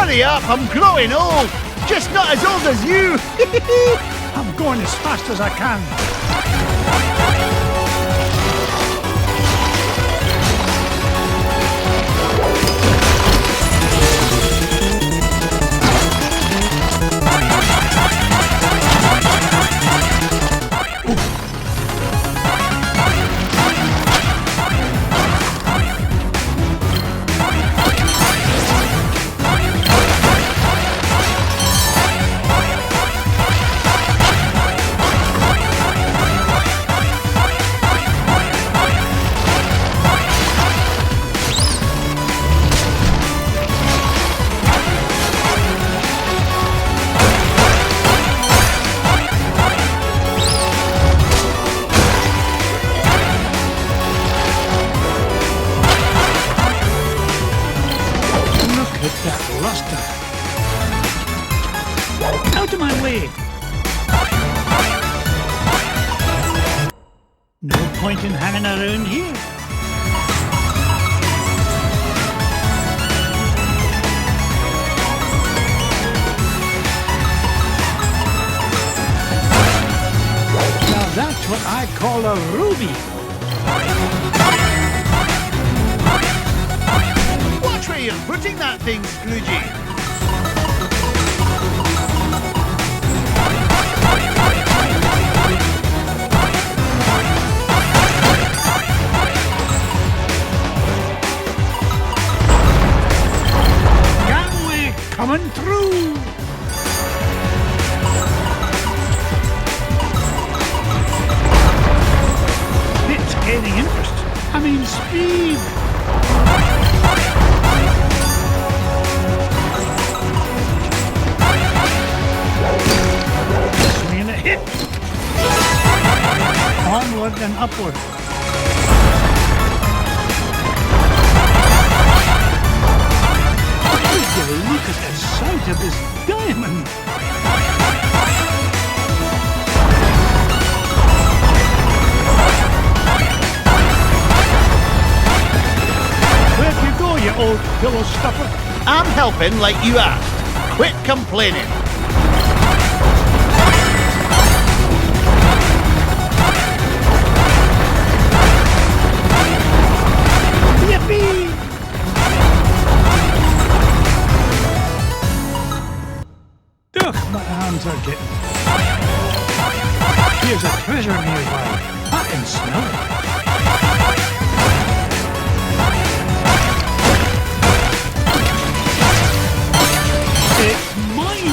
Hurry up, I'm growing old. Just not as old as you. I'm going as fast as I can. Out of my way! No point in hanging around here. Now that's what I call a ruby. Watch where you're putting that thing, Scroogey. Coming through! It's gaining interest. I mean speed! Swinging a hit! Onward and upward. Look at the size of this diamond! Where'd you go, you old pillow stuffer? I'm helping like you asked. Quit complaining. animals are getting. Here's a treasure nearby. I can smell it. It's mine!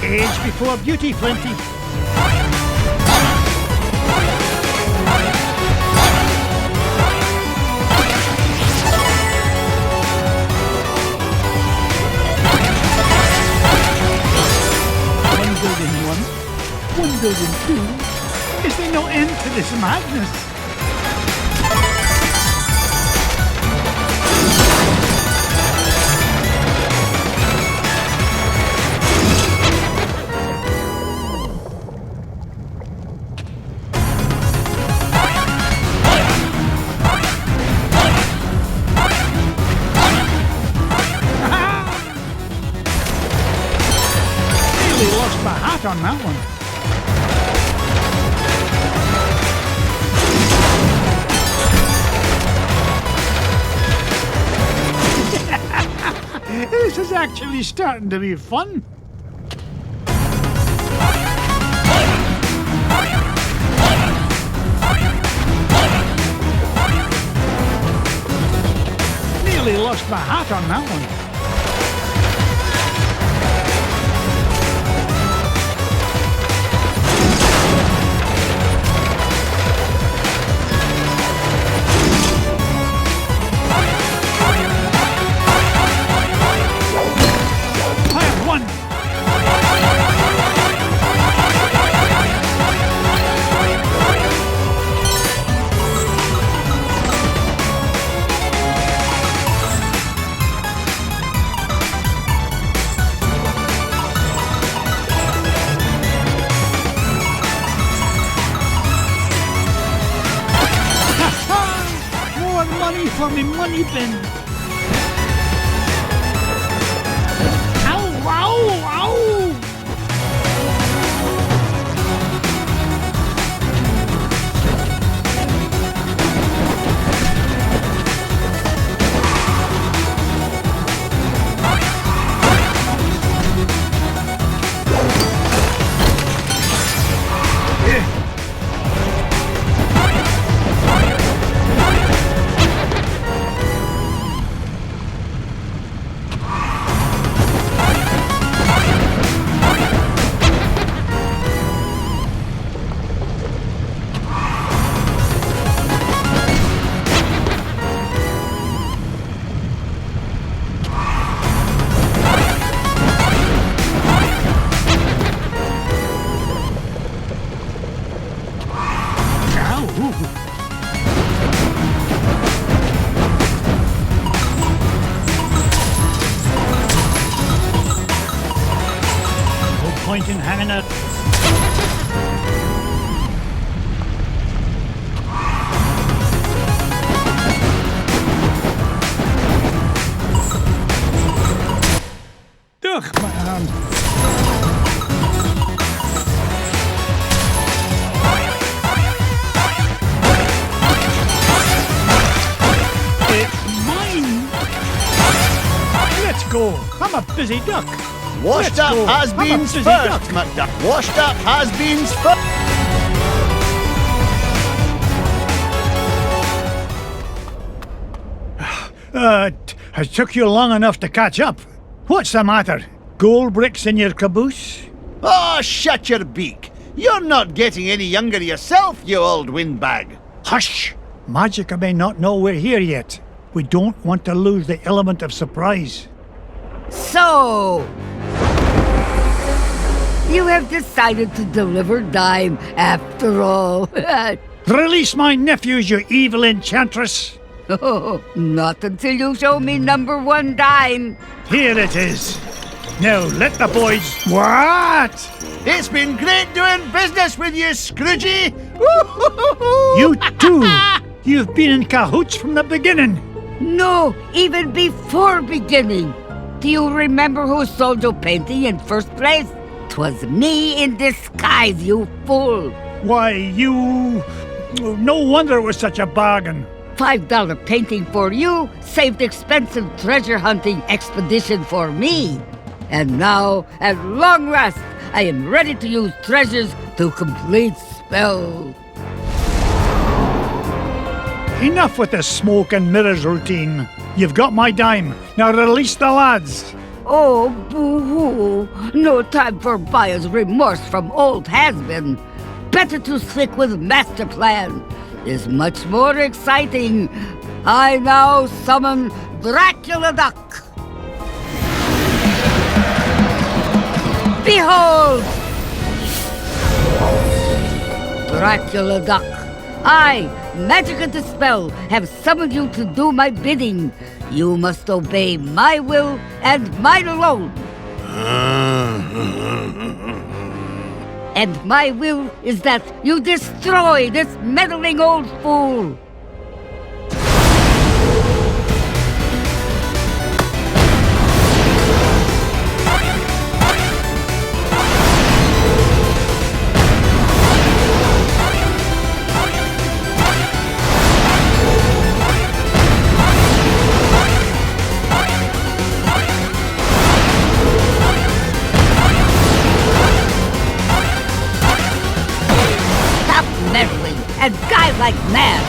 Age before beauty, plenty. $1,000,001, $1,000,002. Is there no end to this madness? On that one. This is actually starting to be fun. Nearly lost my hat on that one. For me money bin. Ow, ow, ow! Point in hanging out. Ugh, my hand. It's mine. Let's go. I'm a busy duck. Washed up has-beens first, McDuck. Washed up has-beens first. It took you long enough to catch up. What's the matter? Gold bricks in your caboose? Oh, shut your beak. You're not getting any younger yourself, you old windbag. Hush! Magica may not know we're here yet. We don't want to lose the element of surprise. So, you have decided to deliver dime after all. Release my nephews, you evil enchantress! Oh, not until you show me number 1 dime. Here it is. Now let the boys... What? It's been great doing business with you, Scroogey! You too! You've been in cahoots from the beginning! No, even before beginning. Do you remember who sold your painting in first place? 'Twas me in disguise, you fool! Why, you... No wonder it was such a bargain. $5 painting for you saved expensive treasure hunting expedition for me. And now, at long last, I am ready to use treasures to complete spell. Enough with the smoke and mirrors routine. You've got my dime. Now release the lads. Oh, boo-hoo. No time for buyer's remorse from old has-been. Better to stick with master plan. Is much more exciting. I now summon Dracula Duck. Behold! Dracula Duck, I, Magic and Dispel, have summoned you to do my bidding. You must obey my will and mine alone. And my will is that you destroy this meddling old fool. And guy like mad.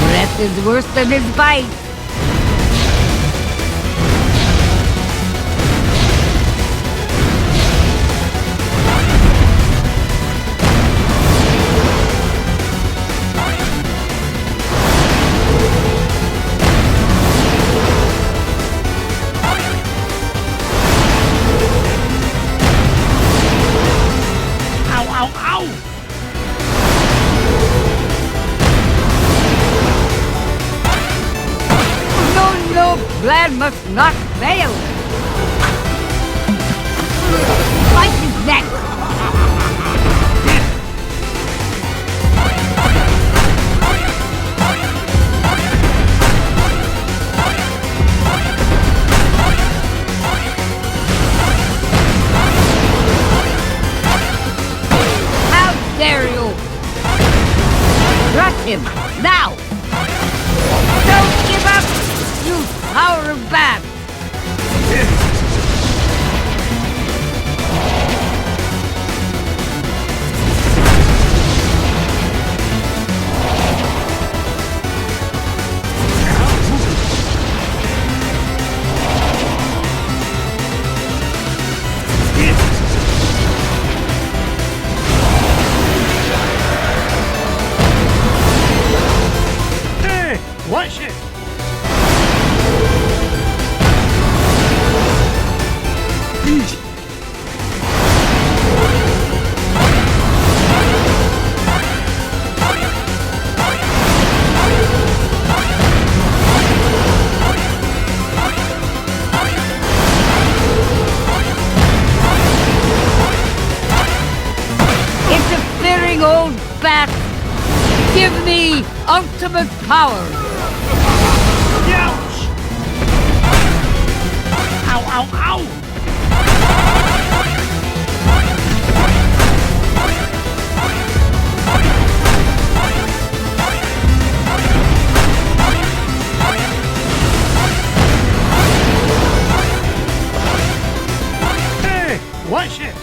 Breath is worse than his bite. Plan must not fail. Bite his neck. How dare you? Crush him now. Don't give up, you power of bat! Hey, watch it! Interfering old bat, give me ultimate power. Ouch! Ow, ow, ow! Hey, watch it!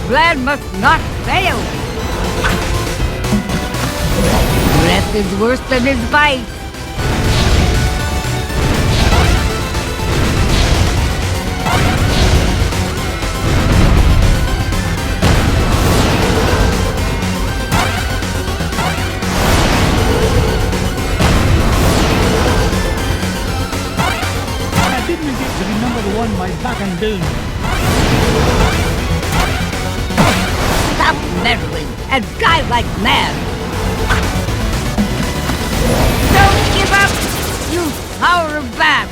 Plan must not fail. Breath is worse than his bite. I didn't get to be number one my back and down. Stop meddling and die like mad. Don't give up, you power of bat.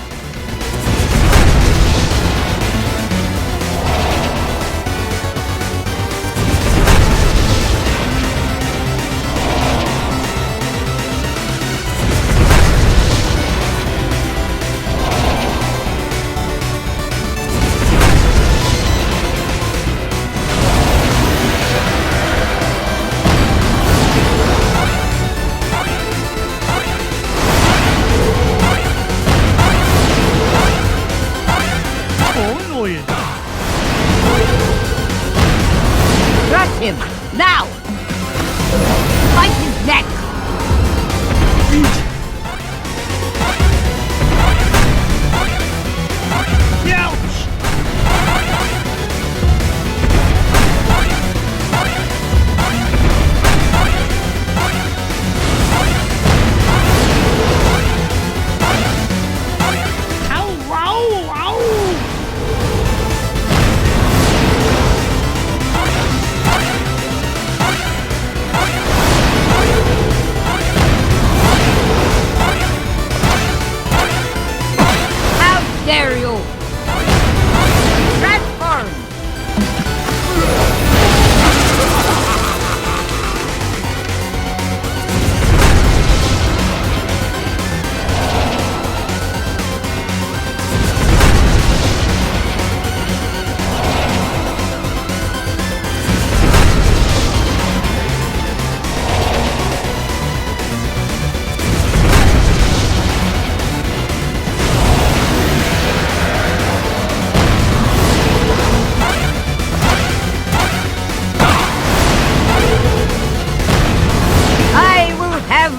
Crush him, now! Bite his neck! Dare you! Transform!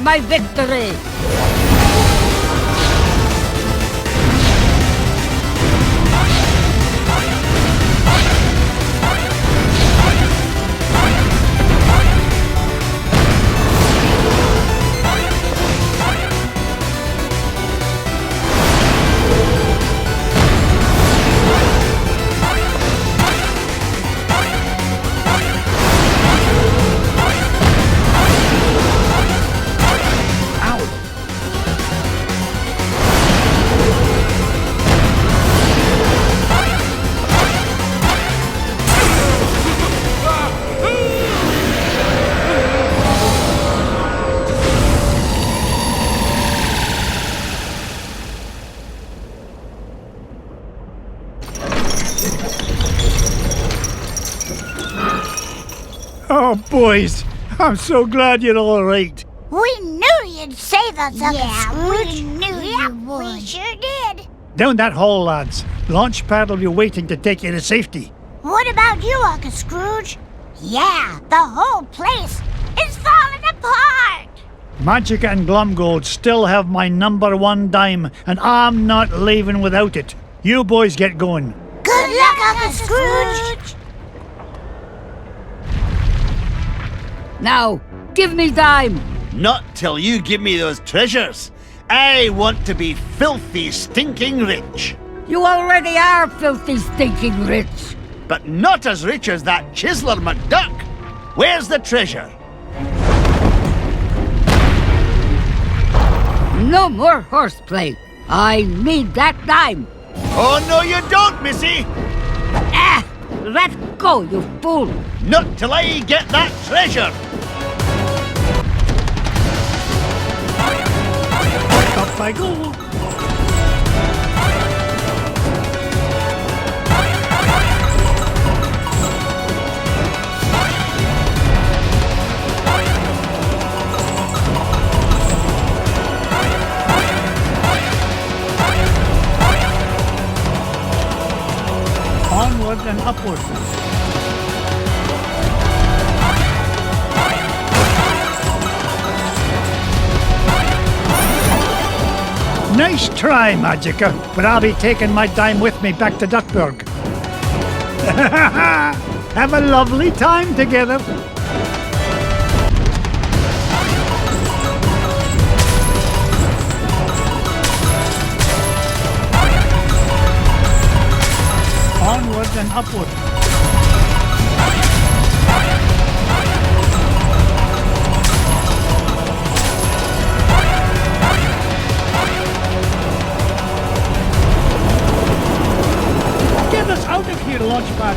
My victory! Oh, boys, I'm so glad you're all right. We knew you'd save us, Uncle Scrooge. We knew you would. We sure did. Down that hall, lads. Launch pad will be waiting to take you to safety. What about you, Uncle Scrooge? Yeah, the whole place is falling apart. Magica and Glumgold still have my #1 dime, and I'm not leaving without it. You boys get going. Good luck, Uncle Scrooge. Now, give me dime. Not till you give me those treasures. I want to be filthy, stinking rich. You already are filthy, stinking rich. But not as rich as that chiseler McDuck. Where's the treasure? No more horseplay. I need that dime. Oh, no, you don't, Missy! Ah! Let go, you fool! Not till I get that treasure! Up I go. Onward and upward. Nice try, Magica, but I'll be taking my dime with me back to Duckburg. Have a lovely time together. Onward and upward. Get us out of here, Launchpad.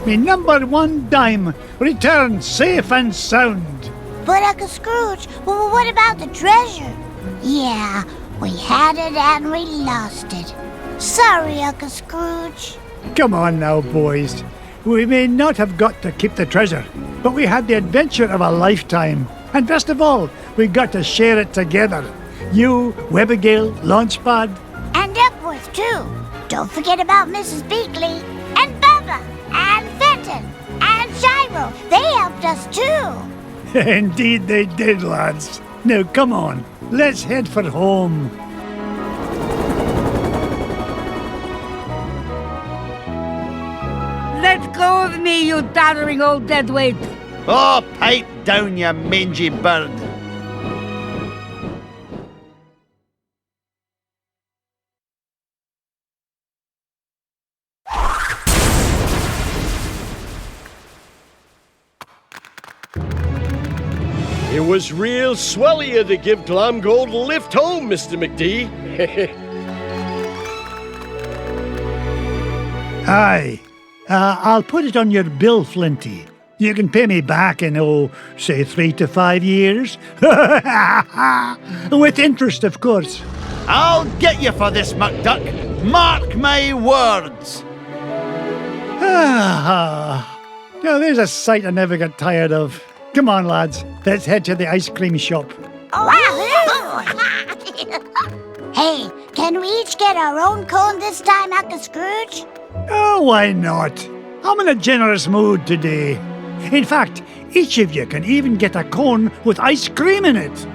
Me number 1 dime returned safe and sound. But Uncle Scrooge, well, what about the treasure? Yeah, we had it and we lost it. Sorry, Uncle Scrooge. Come on now, boys. We may not have got to keep the treasure, but we had the adventure of a lifetime. And best of all, we got to share it together. You, Webigail, Launchpad. And Duckworth, too. Don't forget about Mrs. Beakley, and Bubba, and Fenton, and Gyro. They helped us, too. Indeed they did, lads. Now, come on. Let's head for home. Let go of me, you doddering old deadweight! Oh, pipe down, you mangy bird. It was real swell of you to give Glomgold a lift home, Mr. McD. Aye. I'll put it on your bill, Flinty. You can pay me back in, say 3 to 5 years. With interest, of course. I'll get you for this, McDuck. Mark my words. Now, there's a sight I never get tired of. Come on, lads. Let's head to the ice cream shop. Hey, can we each get our own cone this time, Uncle Scrooge? Oh, why not? I'm in a generous mood today. In fact, each of you can even get a cone with ice cream in it.